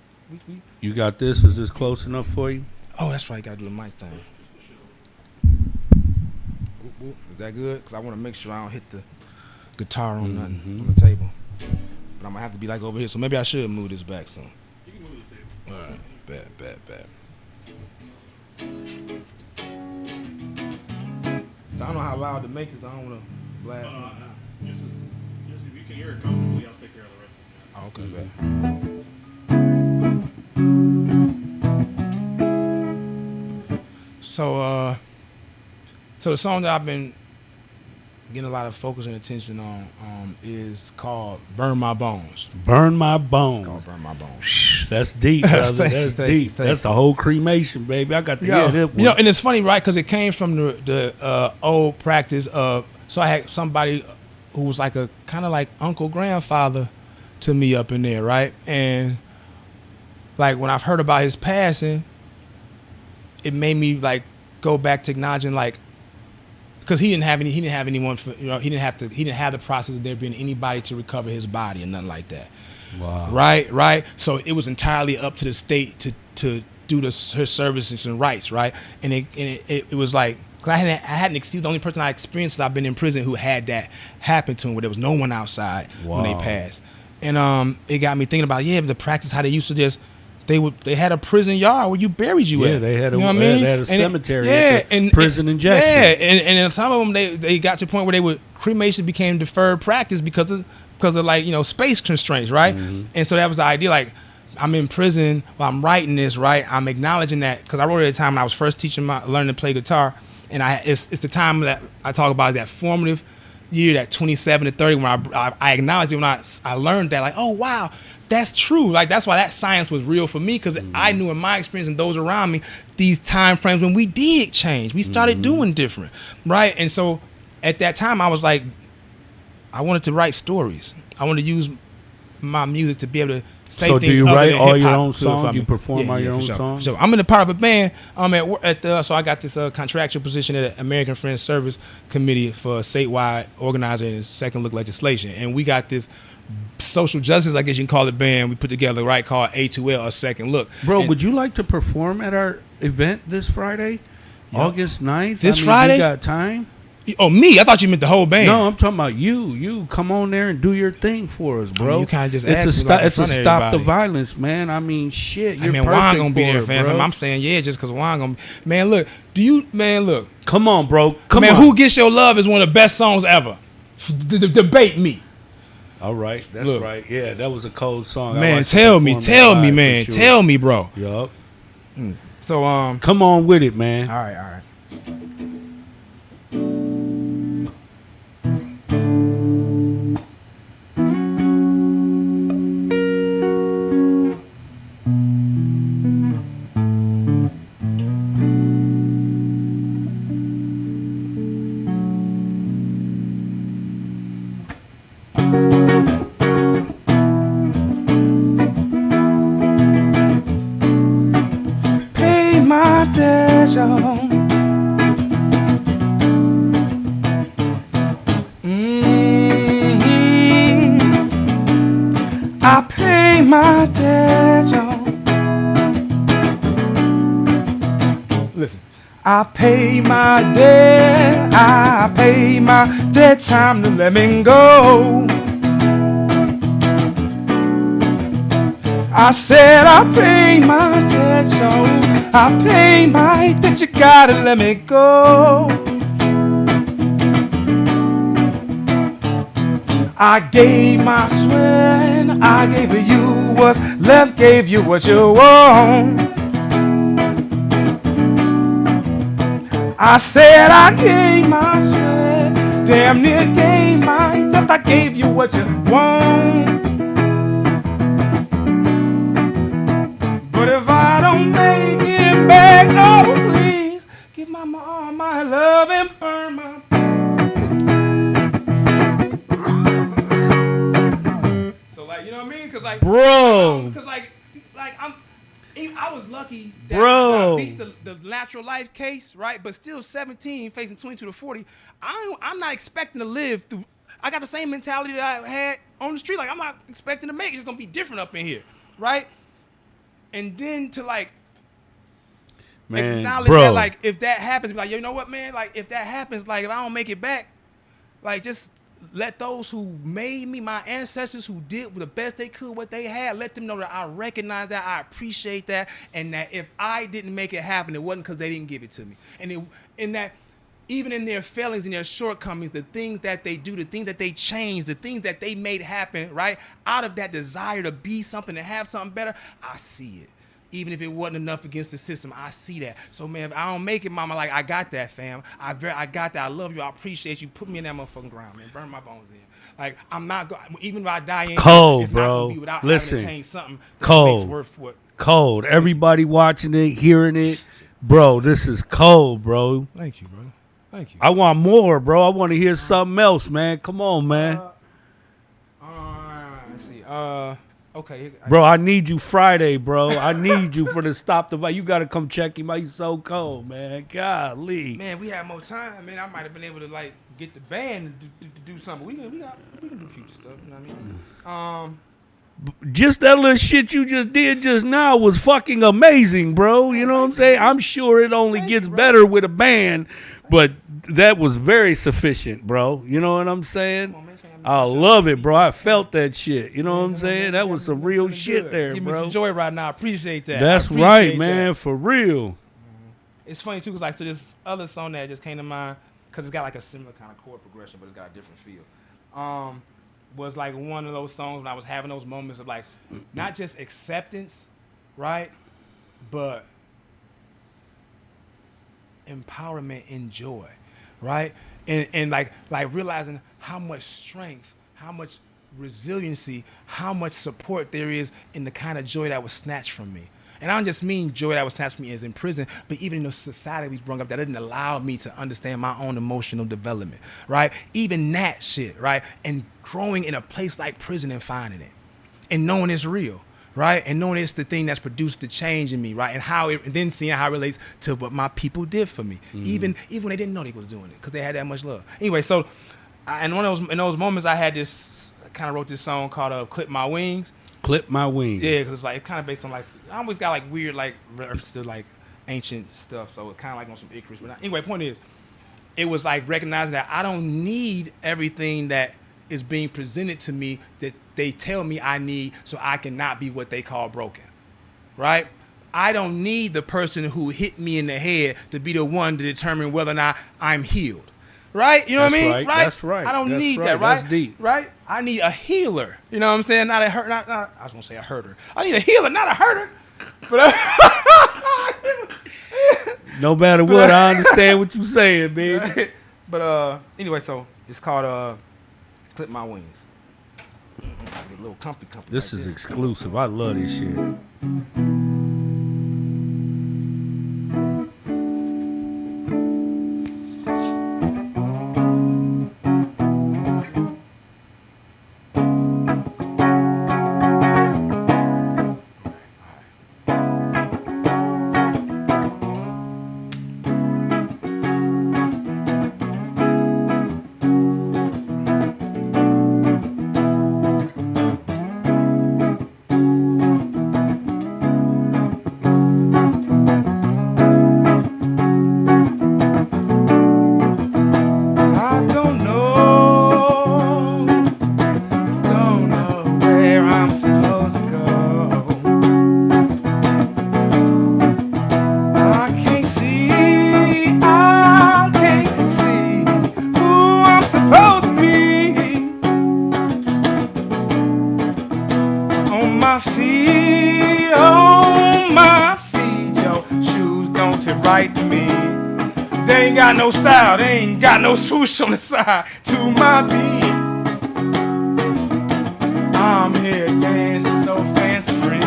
we You got this? Is this close enough for you? oh, that's right. Got to do the mic thing. Whoop, whoop. Is that good? Because I want to make sure I don't hit the guitar on nothing on the table. But I'm gonna have to be like over here, so maybe I should move this back soon. You can move the table. All right, bad. So I don't know how loud to make this. I don't want to blast. Just if you can hear it comfortably, I'll take care of the rest of it. Oh, okay, bad. So the song that I've been getting a lot of focus and attention on is called "Burn My Bones." Burn My Bones. It's called "Burn My Bones." That's deep, brother. Thank you, That's thank you, deep. thank That's a whole cremation, baby. I got to hear that one. You know, and it's funny, right? Because it came from the old practice of. So I had somebody who was like a kind of like uncle grandfather to me up in there, right? And like when I've heard about his passing, it made me like go back to acknowledging like. Because he didn't have anyone for, you know, he didn't have the process of there being anybody to recover his body and nothing like that. Wow. Right. So it was entirely up to the state to do her services and rights, right? And it was like, cause I hadn't he was the only person I experienced since I've been in prison who had that happen to him, where there was no one outside when they Wow. passed. And it got me thinking about the practice how they used to just. They had a prison yard where you buried you at. Yeah, they had a, you know what I mean? they had a And cemetery at the prison in Jackson. Yeah, and some of them they got to the point where cremation became deferred practice because of like, you know, space constraints, right? Mm-hmm. And so that was the idea. Like, I'm in prison while I'm writing this, right? I'm acknowledging that because I wrote it at a time when I was first learning to play guitar, and it's the time that I talk about is that formative year, that 27 to 30, when I acknowledged it when I learned that, like, oh wow. That's true. Like, that's why that science was real for me, because I knew in my experience and those around me, these time frames when we did change, we started doing different, right? And so at that time, I was like, I wanted to write stories. I wanted to use my music to be able to say So things. do you other write than all your hip-hop own to it for songs? me. You perform all your own for sure, songs? for sure. I'm in a part of a band. So I got this contractual position at the American Friends Service Committee for statewide organizer and second look legislation, and we got this social justice, I guess you can call it, band we put together, right, called A2L, or Second Look. Bro, And would you like to perform at our event this Friday? August 9th? This I mean, Friday? You got time? Oh, me? I thought you meant the whole band. No, I'm talking about you. You come on there and do your thing for us, bro. you kinda just it's asked a me, like, in it's a front of stop the everybody. violence, man. I mean, shit. You're Juan perfect gonna be for there, it, fam. bro. I'm saying just because Juan gonna be. Man, look. Look. Come on, bro. Come Man, on. Who Gets Your Love is one of the best songs ever. Debate me. All right, that's Look. right. Yeah, that was a cold song. I Man, watched you tell me, perform that live, man. for sure. Tell me, bro. Yup. So, Come on with it, man. all right. Pay my attention. I pay my attention. Listen, I pay my debt. I pay my debt. Time to let me go. I said I pay my debt, yo. I pay my debt. You gotta let me go. I gave my sweat. I gave you what's left. Gave you what you want. I said I gave my sweat, damn near gave my death. I gave you what you want. But if I don't make it back, oh please, give mama all my love and burn my. So like, you know what I mean? Cause like, Bro. Cause like I was lucky that Bro. I beat the natural life case, right? But still 17, facing 22 to 40. I'm not expecting to live through. I got the same mentality that I had on the street. Like, I'm not expecting to make it. It's just going to be different up in here, right? And then to, like, acknowledge that, like, if that happens, be like, you know what, man? Like, if that happens, like, if I don't make it back, like, just let those who made me, my ancestors who did the best they could, what they had, let them know that I recognize that, I appreciate that, and that if I didn't make it happen, it wasn't because they didn't give it to me. And that even in their failings and their shortcomings, the things that they do, the things that they change, the things that they made happen, right, out of that desire to be something, to have something better, I see it. Even if it wasn't enough against the system, I see that. So, man, if I don't make it, mama, like, I got that, fam. I got that. I love you. I appreciate you. Put me in that motherfucking ground, man. Burn my bones in. Like, I'm not going even if I die in cold, it's bro. not going to be without Listen, having attained something that cold. makes worth what. Cold. Everybody watching it, hearing it. Bro, this is cold, bro. Thank you, bro. Thank you. I want more, bro. I want to hear something else, man. Come on, man. Let's see. Okay. Bro, I need you Friday, bro. I need you for the stop the fight. You got to come check him out. He's so cold, man. Golly. Man, we had more time. Man, I might have been able to, like, get the band to do something. We can do future stuff. You know what I mean? Just that little shit you just did just now was fucking amazing, bro. You know what I'm saying? I'm sure it only gets better with a band, but that was very sufficient, bro. You know what I'm saying? I love it, bro. I felt that shit. You know what I'm saying? That was some real shit there, Give me bro. some joy right now. I appreciate that. That's right, man. For real. It's funny, too, because, like, so this other song that just came to mind, because it's got, like, a similar kind of chord progression, but it's got a different feel. Was, like, one of those songs when I was having those moments of, like, not just acceptance, right, but empowerment and joy, right? And like realizing how much strength, how much resiliency, how much support there is in the kind of joy that was snatched from me. And I don't just mean joy that was snatched from me as in prison, but even in the society we brought up that didn't allow me to understand my own emotional development, right? Even that shit, right? And growing in a place like prison and finding it and knowing it's real, right? And knowing it's the thing that's produced the change in me, right? And then seeing how it relates to what my people did for me, even when they didn't know they was doing it because they had that much love. Anyway, so in those moments I had this, I kind of wrote this song called "Clip My Wings." Clip my wings. Yeah, because it's like kind of based on like I always got like weird like references to like ancient stuff, so it kind of like on some Icarus. But anyway, point is, it was like recognizing that I don't need everything that is being presented to me that they tell me I need, so I cannot be what they call broken, right? I don't need the person who hit me in the head to be the one to determine whether or not I'm healed. Right? You know what I mean? Right. Right? That's right. I don't That's need right. that, right? That's deep. Right? I need a healer. You know what I'm saying? Not a hurt. I was gonna say a herder. I need a healer, not a herder. But no matter what, I understand what you're saying, baby. But anyway, so it's called "Clip My Wings." A little comfy. This is exclusive. I love this shit. my feet, on my feet. Your shoes don't fit right to me. They ain't got no style, they ain't got no swoosh on the side to my beat. I'm here dancing so fancy free,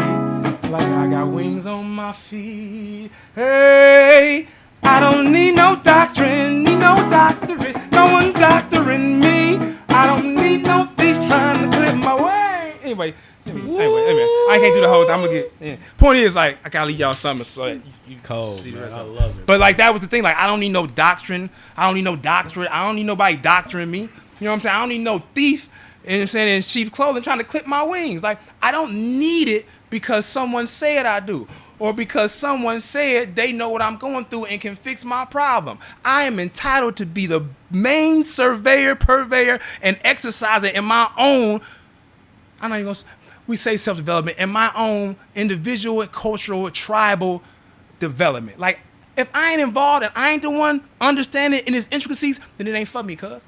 like I got wings on my feet. Hey, I don't need no doctrine, need no doctorate, no one doctoring me. I don't need no thief trying to clip my way. Anyway, I can't do the whole thing. I'm gonna get. Yeah. Point is, like, I gotta leave y'all something so that you Cold, see the man. rest I of it. love it. But like that was the thing. Like I don't need no doctrine. I don't need no doctorate. I don't need nobody doctoring me. You know what I'm saying? I don't need no thief. You know what I'm saying? In cheap clothing trying to clip my wings. Like I don't need it because someone said I do, or because someone said they know what I'm going through and can fix my problem. I am entitled to be the main surveyor, purveyor, and exerciser in my own. I'm not even gonna. We say self-development in my own individual, cultural, tribal development. Like, if I ain't involved and I ain't the one understanding in its intricacies, then it ain't for me, cuz.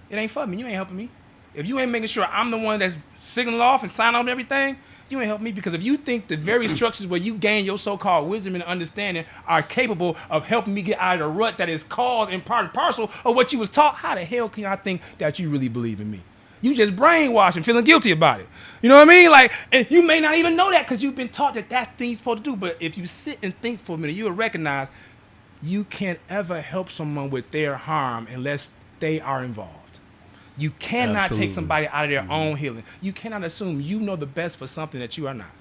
It ain't for me. You ain't helping me. If you ain't making sure I'm the one that's signaling off and signing off and everything, you ain't helping me. Because if you think the very structures where you gain your so-called wisdom and understanding are capable of helping me get out of the rut that is caused in part and parcel of what you was taught, how the hell can I think that you really believe in me? You just brainwashed and feeling guilty about it. You know what I mean? Like, and you may not even know that because you've been taught that that's the thing you're supposed to do. But if you sit and think for a minute, you will recognize you can't ever help someone with their harm unless they are involved. You cannot take somebody out of their own healing. You cannot assume you know the best for something that you are not.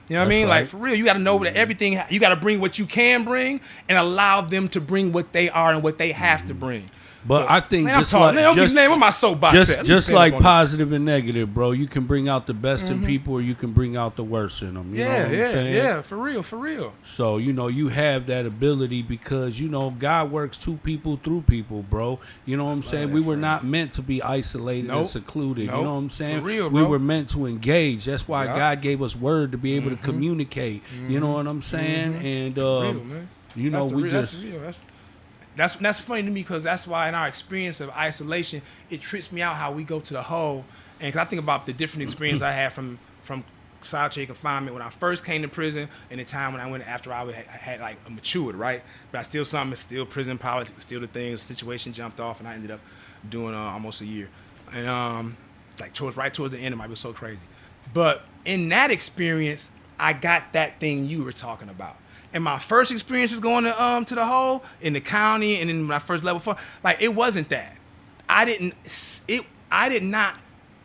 You know what I mean? right. Like, for real, you got to know that everything, you got to bring what you can bring and allow them to bring what they are and what they have to bring. But I think Man, just like just like positive and negative, bro. You can bring out the best in people, or you can bring out the worst in them. You know what I'm saying? Yeah, for real. So you have that ability because God works to people through people, bro. You know what I'm saying? We were not meant to be isolated and secluded. You know what I'm saying? For real, we bro. were meant to engage. That's why God gave us word to be able to communicate. You know what I'm saying? And real, man. That's funny to me because that's why in our experience of isolation, it trips me out how we go to the whole. And cause I think about the different experience I had from solitary confinement when I first came to prison and the time when I went after I had like matured, right? But I still prison politics, still the things, situation jumped off and I ended up doing almost a year. And like right towards the end, it might be so crazy. But in that experience, I got that thing you were talking about. And my first experiences going to the hole in the county and in my first level 4, like it wasn't that. I did not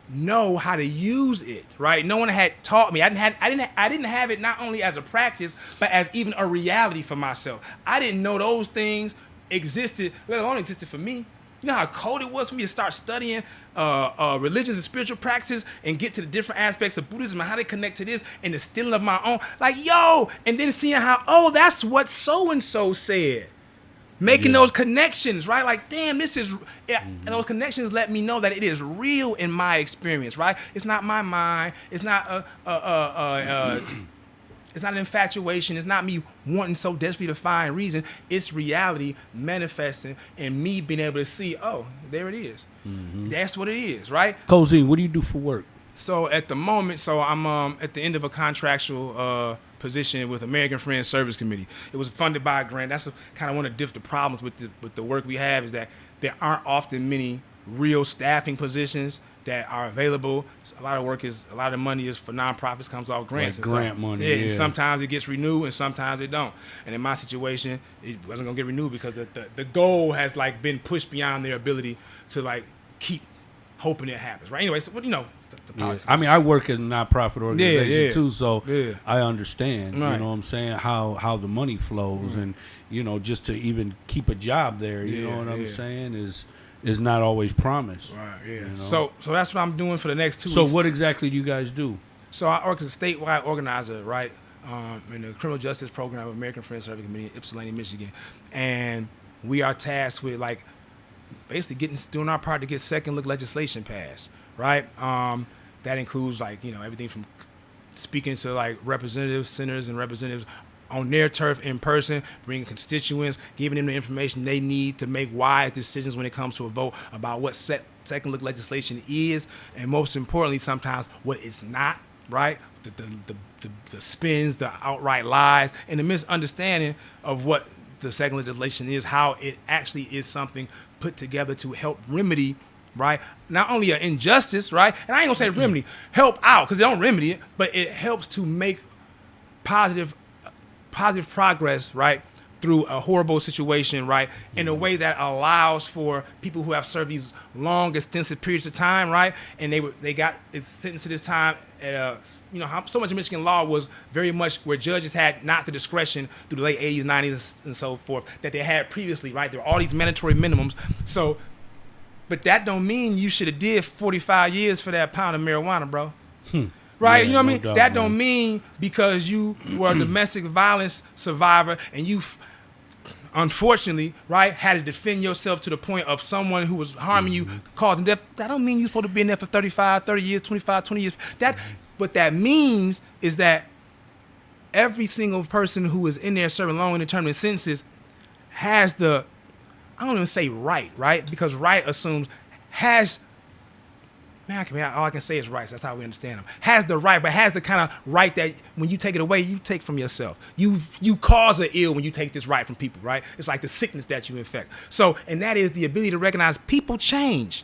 know how to use it, right? No one had taught me. I didn't have it not only as a practice, but as even a reality for myself. I didn't know those things existed, let alone existed for me. You know how cold it was for me to start studying religions and spiritual practices and get to the different aspects of Buddhism and how they connect to this and the stealing of my own. Like, yo, and then seeing how, that's what so-and-so said. Making those connections, right? Like, damn, this is, and those connections let me know that it is real in my experience, right? It's not my mind. It's not it's not an infatuation. It's not me wanting so desperately to find reason. It's reality manifesting and me being able to see, there it is. That's what it is, right? Cozine, what do you do for work? So at the moment, I'm at the end of a contractual position with American Friends Service Committee. It was funded by a grant. That's kind of one of the problems with the work we have is that there aren't often many real staffing positions that are available. A lot of the money is for nonprofits, comes off grants. Like grant money. Yeah, and sometimes it gets renewed and sometimes it don't. And in my situation, it wasn't gonna get renewed because the goal has like been pushed beyond their ability to like keep hoping it happens. Right. Anyway, so the politics. I mean, I work in a nonprofit organization too, so Yeah. I understand. Right. You know what I'm saying? How the money flows, and just to even keep a job there. You know what I'm saying is not always promised. Right, yeah. You know? So that's what I'm doing for the next 2 weeks. So what exactly do you guys do? So I work as a statewide organizer, right, in the criminal justice program of American Friends Service Committee in Ypsilanti, Michigan. And we are tasked with like basically doing our part to get second look legislation passed, right? That includes like, everything from speaking to like representatives, senators and representatives on their turf in person, bringing constituents, giving them the information they need to make wise decisions when it comes to a vote about what second look legislation is, and most importantly, sometimes what it's not. right? The spins, the outright lies, and the misunderstanding of what the second legislation is, how it actually is something put together to help remedy, right? Not only an injustice, right? And I ain't gonna say remedy, help out, because they don't remedy it, but it helps to make positive progress, right? Through a horrible situation, right? In a way that allows for people who have served these long, extensive periods of time, right? And they got sentenced to this time at so much of Michigan law was very much where judges had not the discretion through the late 80s, 90s, and so forth that they had previously, right? There were all these mandatory minimums. So, but that don't mean you should have did 45 years for that pound of marijuana, bro. Right? Yeah, You know what I no mean? doubt, That man. don't mean because you were a domestic violence survivor and you unfortunately, right, had to defend yourself to the point of someone who was harming you, causing death. That don't mean you're supposed to be in there for 35, 30 years, 25, 20 years. What that means is that every single person who is in there serving long indeterminate sentences has the, I don't even say right? Because right assumes, all I can say is rights. That's how we understand them. Has the right, but has the kind of right that when you take it away, you take from yourself. You cause an ill when you take this right from people, right? It's like the sickness that you infect. So, and that is the ability to recognize people change,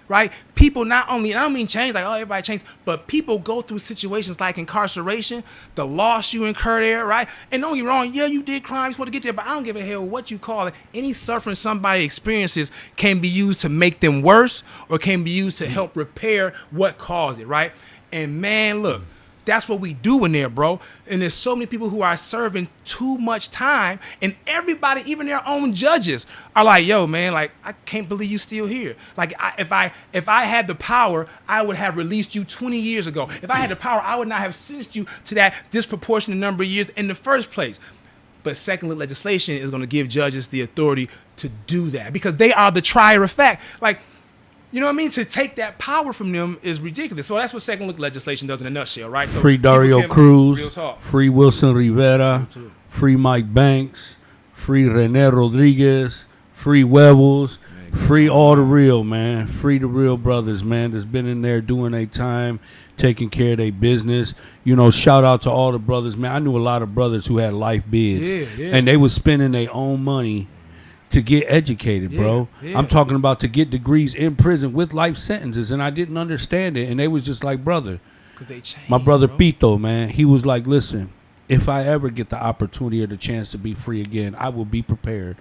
right? People not only, and I don't mean change like, oh, everybody changed, but people go through situations like incarceration, the loss you incur there, right? And don't get me wrong, yeah, you did crime, you're supposed to get there, but I don't give a hell what you call it. Any suffering somebody experiences can be used to make them worse or can be used to help repair what caused it, right? And man, look, that's what we do in there, bro. And there's so many people who are serving too much time, and everybody, even their own judges, are like, "Yo, man, like I can't believe you still here. Like, if I had the power, I would have released you 20 years ago. If I had the power, I would not have sentenced you to that disproportionate number of years in the first place." But second legislation is going to give judges the authority to do that because they are the trier of fact. Like, you know what I mean? To take that power from them is ridiculous. So that's what second look legislation does in a nutshell, right? So Free Dario real Cruz, talk. free Wilson Rivera, free Mike Banks, free Rene Rodriguez, free Webbles, free all the real, man. Free the real brothers, man, that's been in there doing their time, taking care of their business. You know, shout out to all the brothers, man. I knew a lot of brothers who had life bids, and they was spending their own money to get educated, bro. I'm talking about to get degrees in prison with life sentences, and I didn't understand it. And they was just like, brother, 'Cause they changed, my brother bro. Pito, man, he was like, listen, if I ever get the opportunity or the chance to be free again, I will be prepared.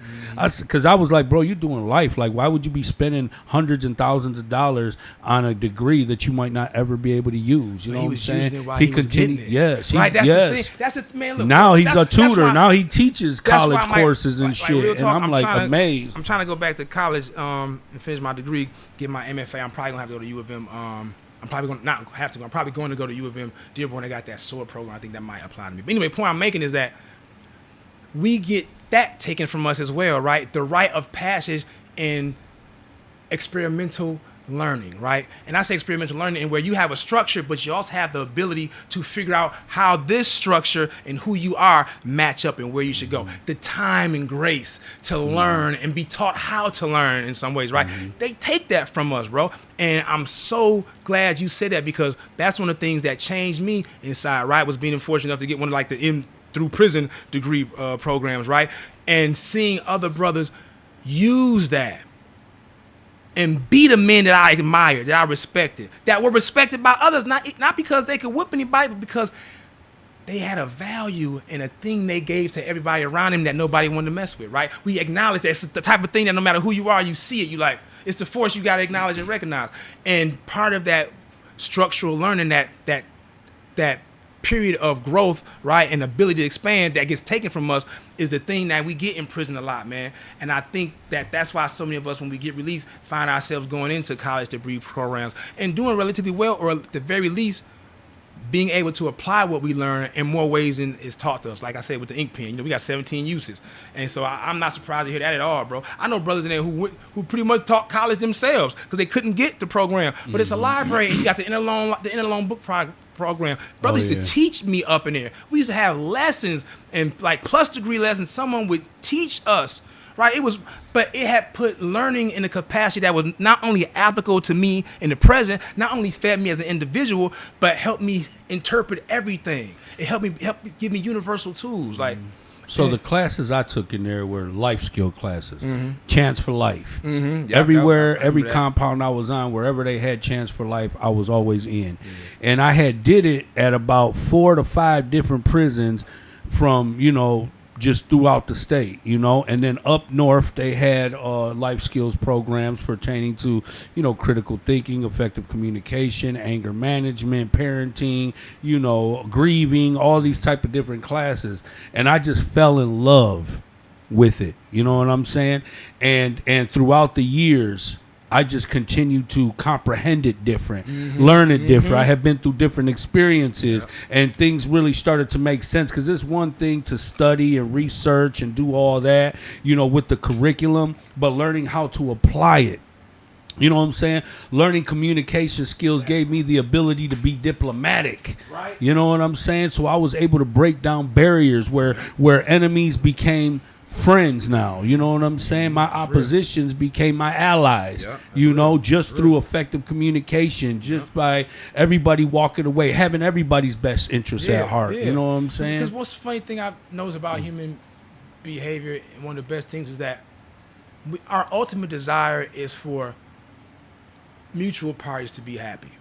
Because I was like, bro, you're doing life. Like, why would you be spending hundreds and thousands of dollars on a degree that you might not ever be able to use? You know what I'm saying? Using it while he was getting it. Yes. Right, that's yes. the thing. That's the man. Look, Now he's that's- a tutor. that's why- Now he teaches that's college why my- courses and like shit. real And talk, I'm like trying to- amazed. I'm trying to go back to college and finish my degree, get my MFA. I'm probably gonna have to go to U of M. I'm probably going to not have to. I'm probably going to go to U of M Dearborn. They got that SOAR program. I think that might apply to me. But anyway, the point I'm making is that we get that taken from us as well, right? The rite of passage in experimental learning, right? And I say experimental learning, and where you have a structure, but you also have the ability to figure out how this structure and who you are match up and where you should go. The time and grace to learn and be taught how to learn in some ways, right? They take that from us, bro. And I'm so glad you said that because that's one of the things that changed me inside, right? Was being fortunate enough to get one of like the through prison degree programs, right? And seeing other brothers use that and be the men that I admired, that I respected, that were respected by others, not because they could whoop anybody, but because they had a value and a thing they gave to everybody around them that nobody wanted to mess with, right? We acknowledge that it's the type of thing that no matter who you are, you see it, you like, it's the force you got to acknowledge and recognize. And part of that structural learning, that period of growth, right, and ability to expand that gets taken from us is the thing that we get in prison a lot, man. And I think that's why so many of us, when we get released, find ourselves going into college degree programs and doing relatively well, or at the very least, being able to apply what we learn in more ways than is taught to us. Like I said, with the ink pen, you know, we got 17 uses. And so I'm not surprised to hear that at all, bro. I know brothers in there who pretty much taught college themselves because they couldn't get the program. But it's a library, and you got the interloan book program. Brothers used to teach me up in there. We used to have lessons and like plus degree lessons. Someone would teach us, right? But it had put learning in a capacity that was not only applicable to me in the present, not only fed me as an individual, but helped me interpret everything. It helped give me universal tools, like. So the classes I took in there were life skill classes, Chance for Life. Yep, Everywhere, yep, every that. compound I was on, wherever they had Chance for Life, I was always in. And I had did it at about 4 to 5 different prisons from, just throughout the state, and then up north they had life skills programs pertaining to, critical thinking, effective communication, anger management, parenting, grieving, all these type of different classes. And I just fell in love with it. You know what I'm saying? And throughout the years, I just continued to comprehend it different, learn it different. I have been through different experiences, and things really started to make sense, because it's one thing to study and research and do all that, with the curriculum, but learning how to apply it. You know what I'm saying? Learning communication skills gave me the ability to be diplomatic. Right. You know what I'm saying? So I was able to break down barriers where enemies became friends now. You know what I'm saying? My oppositions became my allies, just through effective communication, just by everybody walking away, having everybody's best interests at heart. You know what I'm saying? Because what's the funny thing I knows about human behavior, and one of the best things is that our ultimate desire is for mutual parties to be happy,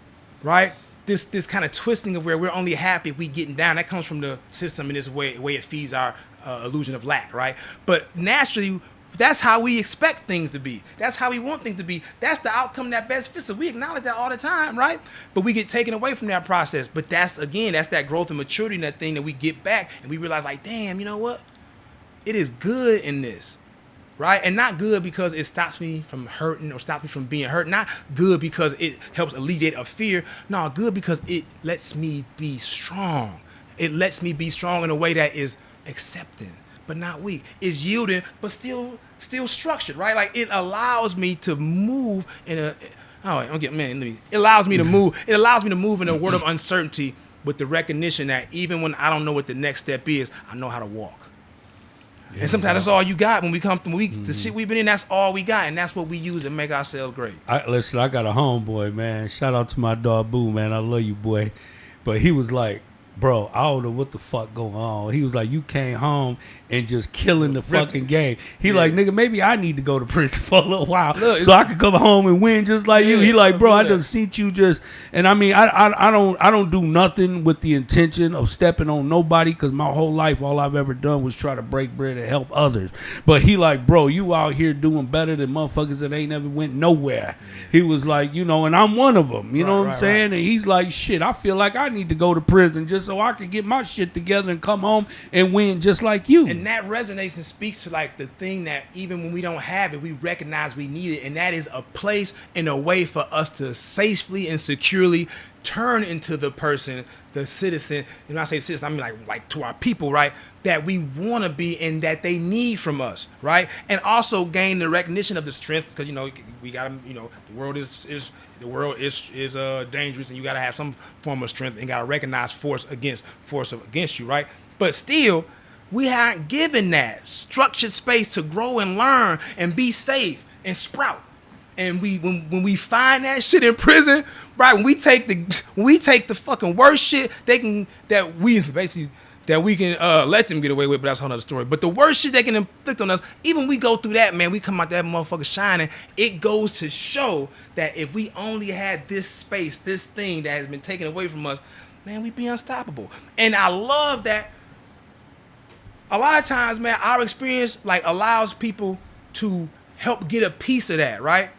right? This kind of twisting of where we're only happy if we getting down, that comes from the system, in this way it feeds our illusion of lack, right? But naturally, that's how we expect things to be. That's how we want things to be. That's the outcome that best fits us. We acknowledge that all the time, right? But we get taken away from that process. But that's that growth and maturity and that thing that we get back, and we realize, like, damn, you know what? It is good in this, right? And not good because it stops me from hurting or stops me from being hurt. Not good because it helps alleviate a fear. No, good because it lets me be strong. It lets me be strong in a way that is accepting but not weak, is yielding but still structured, right? Like, it allows me to move in a it allows me to move in a world of uncertainty, with the recognition that even when I don't know what the next step is, I know how to walk. And sometimes that's all you got when we come through the shit we've been in. That's all we got, and that's what we use to make ourselves great. I got a homeboy, man. Shout out to my dog Boo, man. I love you, boy. But he was like, bro, I don't know what the fuck going on. He was like, you came home and just killing the fucking game. He like, nigga, maybe I need to go to prison for a little while so I could come home and win just like you. He like, bro, I done seen you just, and I mean, I don't do nothing with the intention of stepping on nobody, because my whole life, all I've ever done was try to break bread and help others. But he like, bro, you out here doing better than motherfuckers that ain't never went nowhere. He was like, and I'm one of them. You know what I'm saying? Right. And he's like, shit, I feel like I need to go to prison just so I can get my shit together and come home and win just like you. And that resonates and speaks to, like, the thing that even when we don't have it, we recognize we need it, and that is a place and a way for us to safely and securely turn into the person, the citizen. And when I say citizen, I mean like to our people, right? That we want to be and that they need from us, right? And also gain the recognition of the strength, because we got to, the world is dangerous, and you got to have some form of strength and got to recognize force against you, right? But still, we aren't given that structured space to grow and learn and be safe and sprout. And when we find that shit in prison, right? When we take the fucking worst shit that we can let them get away with, but that's a whole nother story. But the worst shit they can inflict on us, even we go through that, man, we come out that motherfucker shining. It goes to show that if we only had this space, this thing that has been taken away from us, man, we'd be unstoppable. And I love that. A lot of times, man, our experience allows people to help get a piece of that, right?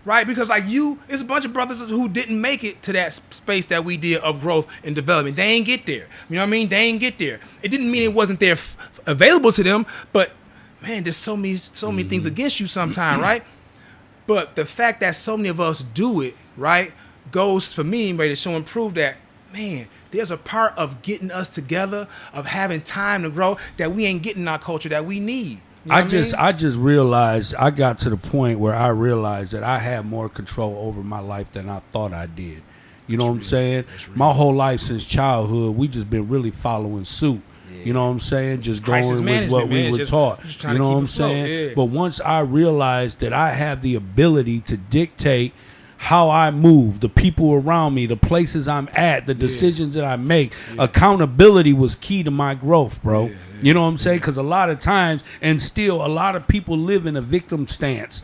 Right? Because it's a bunch of brothers who didn't make it to that space that we did of growth and development. They ain't get there. You know what I mean? They ain't get there. It didn't mean it wasn't there available to them, but man, there's so many things against you sometimes, right? But the fact that so many of us do it, right, goes for me, anybody, to show and prove that, man, there's a part of getting us together, of having time to grow, that we ain't getting in our culture that we need. You know I just realized, I got to the point where I realized that I have more control over my life than I thought I did. You know what I'm saying? My whole life since childhood, we just been really following suit. You know what I'm saying? Just crisis going with what management, we man. were Just taught. trying You to know keep what I'm it afloat, saying? yeah. But once I realized that I have the ability to dictate how I move, the people around me, the places I'm at, the decisions that I make, accountability was key to my growth, bro. You know what I'm saying? Because a lot of times, and still a lot of people live in a victim stance,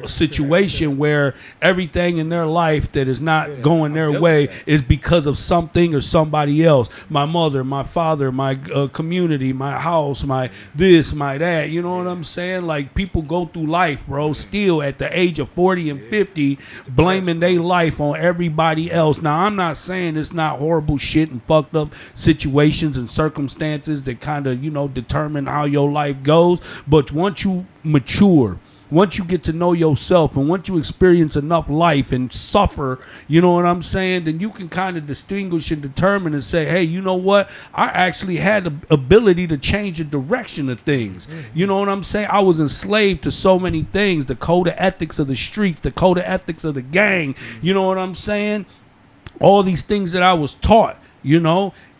situation where everything in their life that is not going their way is because of something or somebody else. My mother, my father, my community, my house, my this, my that. You know what I'm saying? Like, people go through life, bro, still at the age of 40 and 50, blaming their life on everybody else. Now, I'm not saying it's not horrible shit and fucked up situations and circumstances that kind of, determine how your life goes. But once you mature, once you get to know yourself, and once you experience enough life and suffer, you know what I'm saying, then you can kind of distinguish and determine and say, hey, you know what? I actually had the ability to change the direction of things. You know what I'm saying? I was enslaved to so many things, the code of ethics of the streets, the code of ethics of the gang. You know what I'm saying? All these things that I was taught,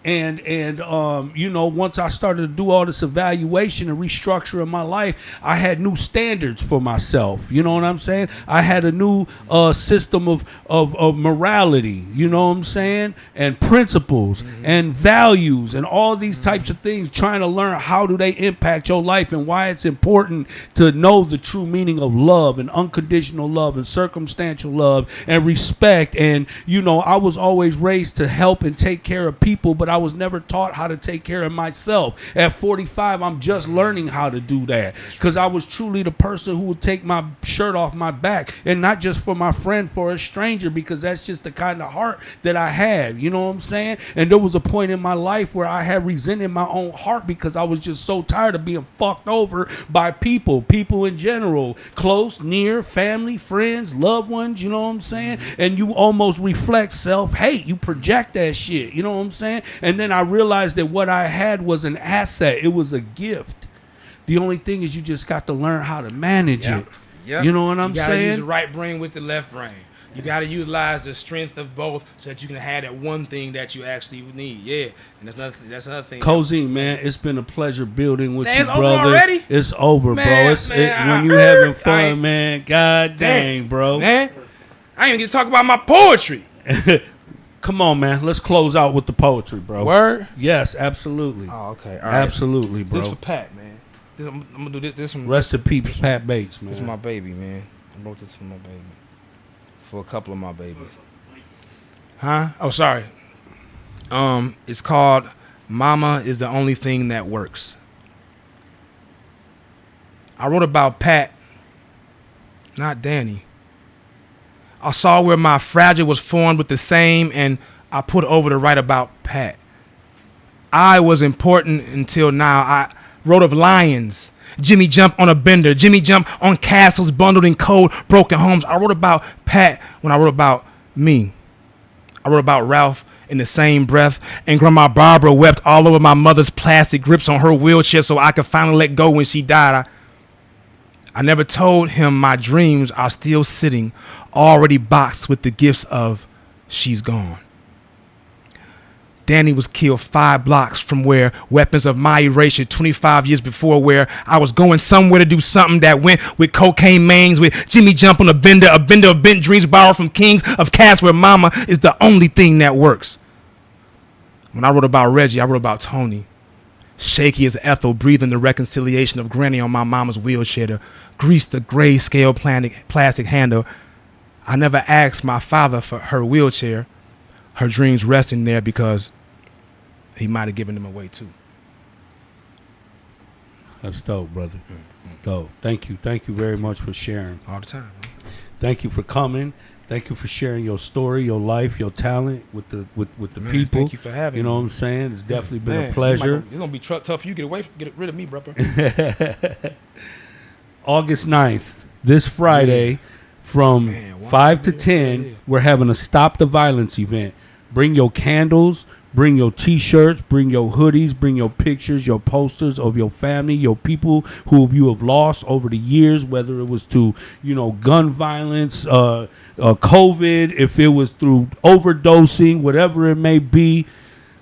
And once I started to do all this evaluation and restructuring my life, I had new standards for myself. You know what I'm saying? I had a new system of morality, you know what I'm saying? And principles and values and all these types of things, trying to learn how do they impact your life and why it's important to know the true meaning of love and unconditional love and circumstantial love and respect. And, I was always raised to help and take care of people, but I was never taught how to take care of myself. At 45, I'm just learning how to do that, because I was truly the person who would take my shirt off my back, and not just for my friend, for a stranger, because that's just the kind of heart that I had. You know what I'm saying? And there was a point in my life where I had resented my own heart because I was just so tired of being fucked over by people in general, close, near, family, friends, loved ones. You know what I'm saying? And you almost reflect self-hate. You project that shit. You know what I'm saying? And then I realized that what I had was an asset. It was a gift. The only thing is you just got to learn how to manage it. Yep. You know what I'm saying? You got to saying? use the right brain with the left brain. You got to utilize the strength of both so that you can have that one thing that you actually need. Yeah. And that's another thing. Cozine, man, it's been a pleasure building with you, It's over brother. already? It's over, Man, bro. man, when you having fun, man. God dang, bro. Man, I ain't even get to talk about my poetry. Come on, man. Let's close out with the poetry, bro. Word? Yes, absolutely. Oh, okay. All right. Absolutely, bro. This for Pat, man. I'm going to do this one. Rest in peace, Pat Bates, man. This is my baby, man. I wrote this for my baby. For a couple of my babies. Huh? Oh, sorry. It's called Mama is the Only Thing That Works. I wrote about Pat, not Danny. I saw where my fragile was formed with the same, and I put over to write about Pat. I was important until now. I wrote of lions. Jimmy jump on a bender. Jimmy jump on castles bundled in cold, broken homes. I wrote about Pat when I wrote about me. I wrote about Ralph in the same breath. And Grandma Barbara wept all over my mother's plastic grips on her wheelchair so I could finally let go when she died. I never told him my dreams are still sitting, already boxed with the gifts of she's gone. Danny was killed 5 blocks from where weapons of my erasure 25 years before, where I was going somewhere to do something that went with cocaine mains, with Jimmy jump on a bender of bent dreams borrowed from kings of cats, where mama is the only thing that works. When I wrote about Reggie, I wrote about Tony. Shaky as Ethel, breathing the reconciliation of Granny on my mama's wheelchair to grease the grayscale plastic handle. I never asked my father for her wheelchair, her dreams resting there because he might have given them away too. That's dope, brother. Dope. Thank you. Thank you very much for sharing. All the time, man. Thank you for coming. Thank you for sharing your story, your life, your talent with the Man, people. thank you for having You know me. what I'm saying? It's definitely been Man, a pleasure. It's gonna be tough for you to get rid of me, bro. August 9th, this Friday, from Man, why 5 to did 10, it? we're having a Stop the Violence event. Bring your candles, bring your T-shirts, bring your hoodies, bring your pictures, your posters of your family, your people who you have lost over the years, whether it was to, gun violence, COVID, if it was through overdosing, whatever it may be.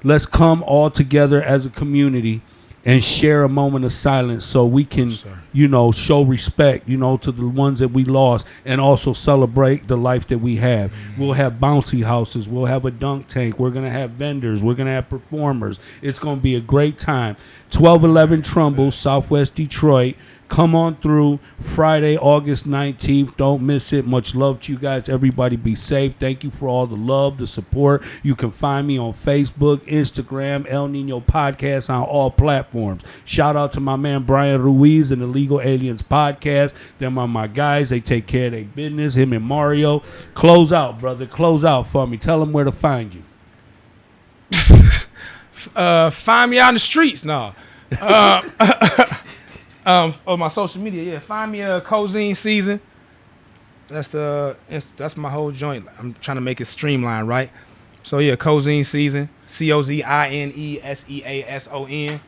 let's come all together as a community and share a moment of silence so we can, show respect, to the ones that we lost and also celebrate the life that we have. We'll have bouncy houses. We'll have a dunk tank. We're going to have vendors. We're going to have performers. It's going to be a great time. 1211 Trumbull, Southwest Detroit. Come on through Friday, August 19th. Don't miss it. Much love to you guys. Everybody be safe. Thank you for all the love, the support. You can find me on Facebook, Instagram, El Nino Podcast on all platforms. Shout out to my man Brian Ruiz and the Legal Aliens Podcast. Them are my guys. They take care of their business. Him and Mario. Close out, brother. Close out for me. Tell them where to find you. Find me out in the streets. No. On my social media, find me a Cozine season. That's my whole joint. I'm trying to make it streamlined, right? So Cozine season, COZINESEASON.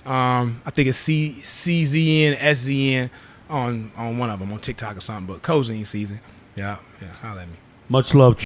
I think it's CZNSZN on one of them on TikTok or something. But Cozine season, yeah, holla at me. Much love.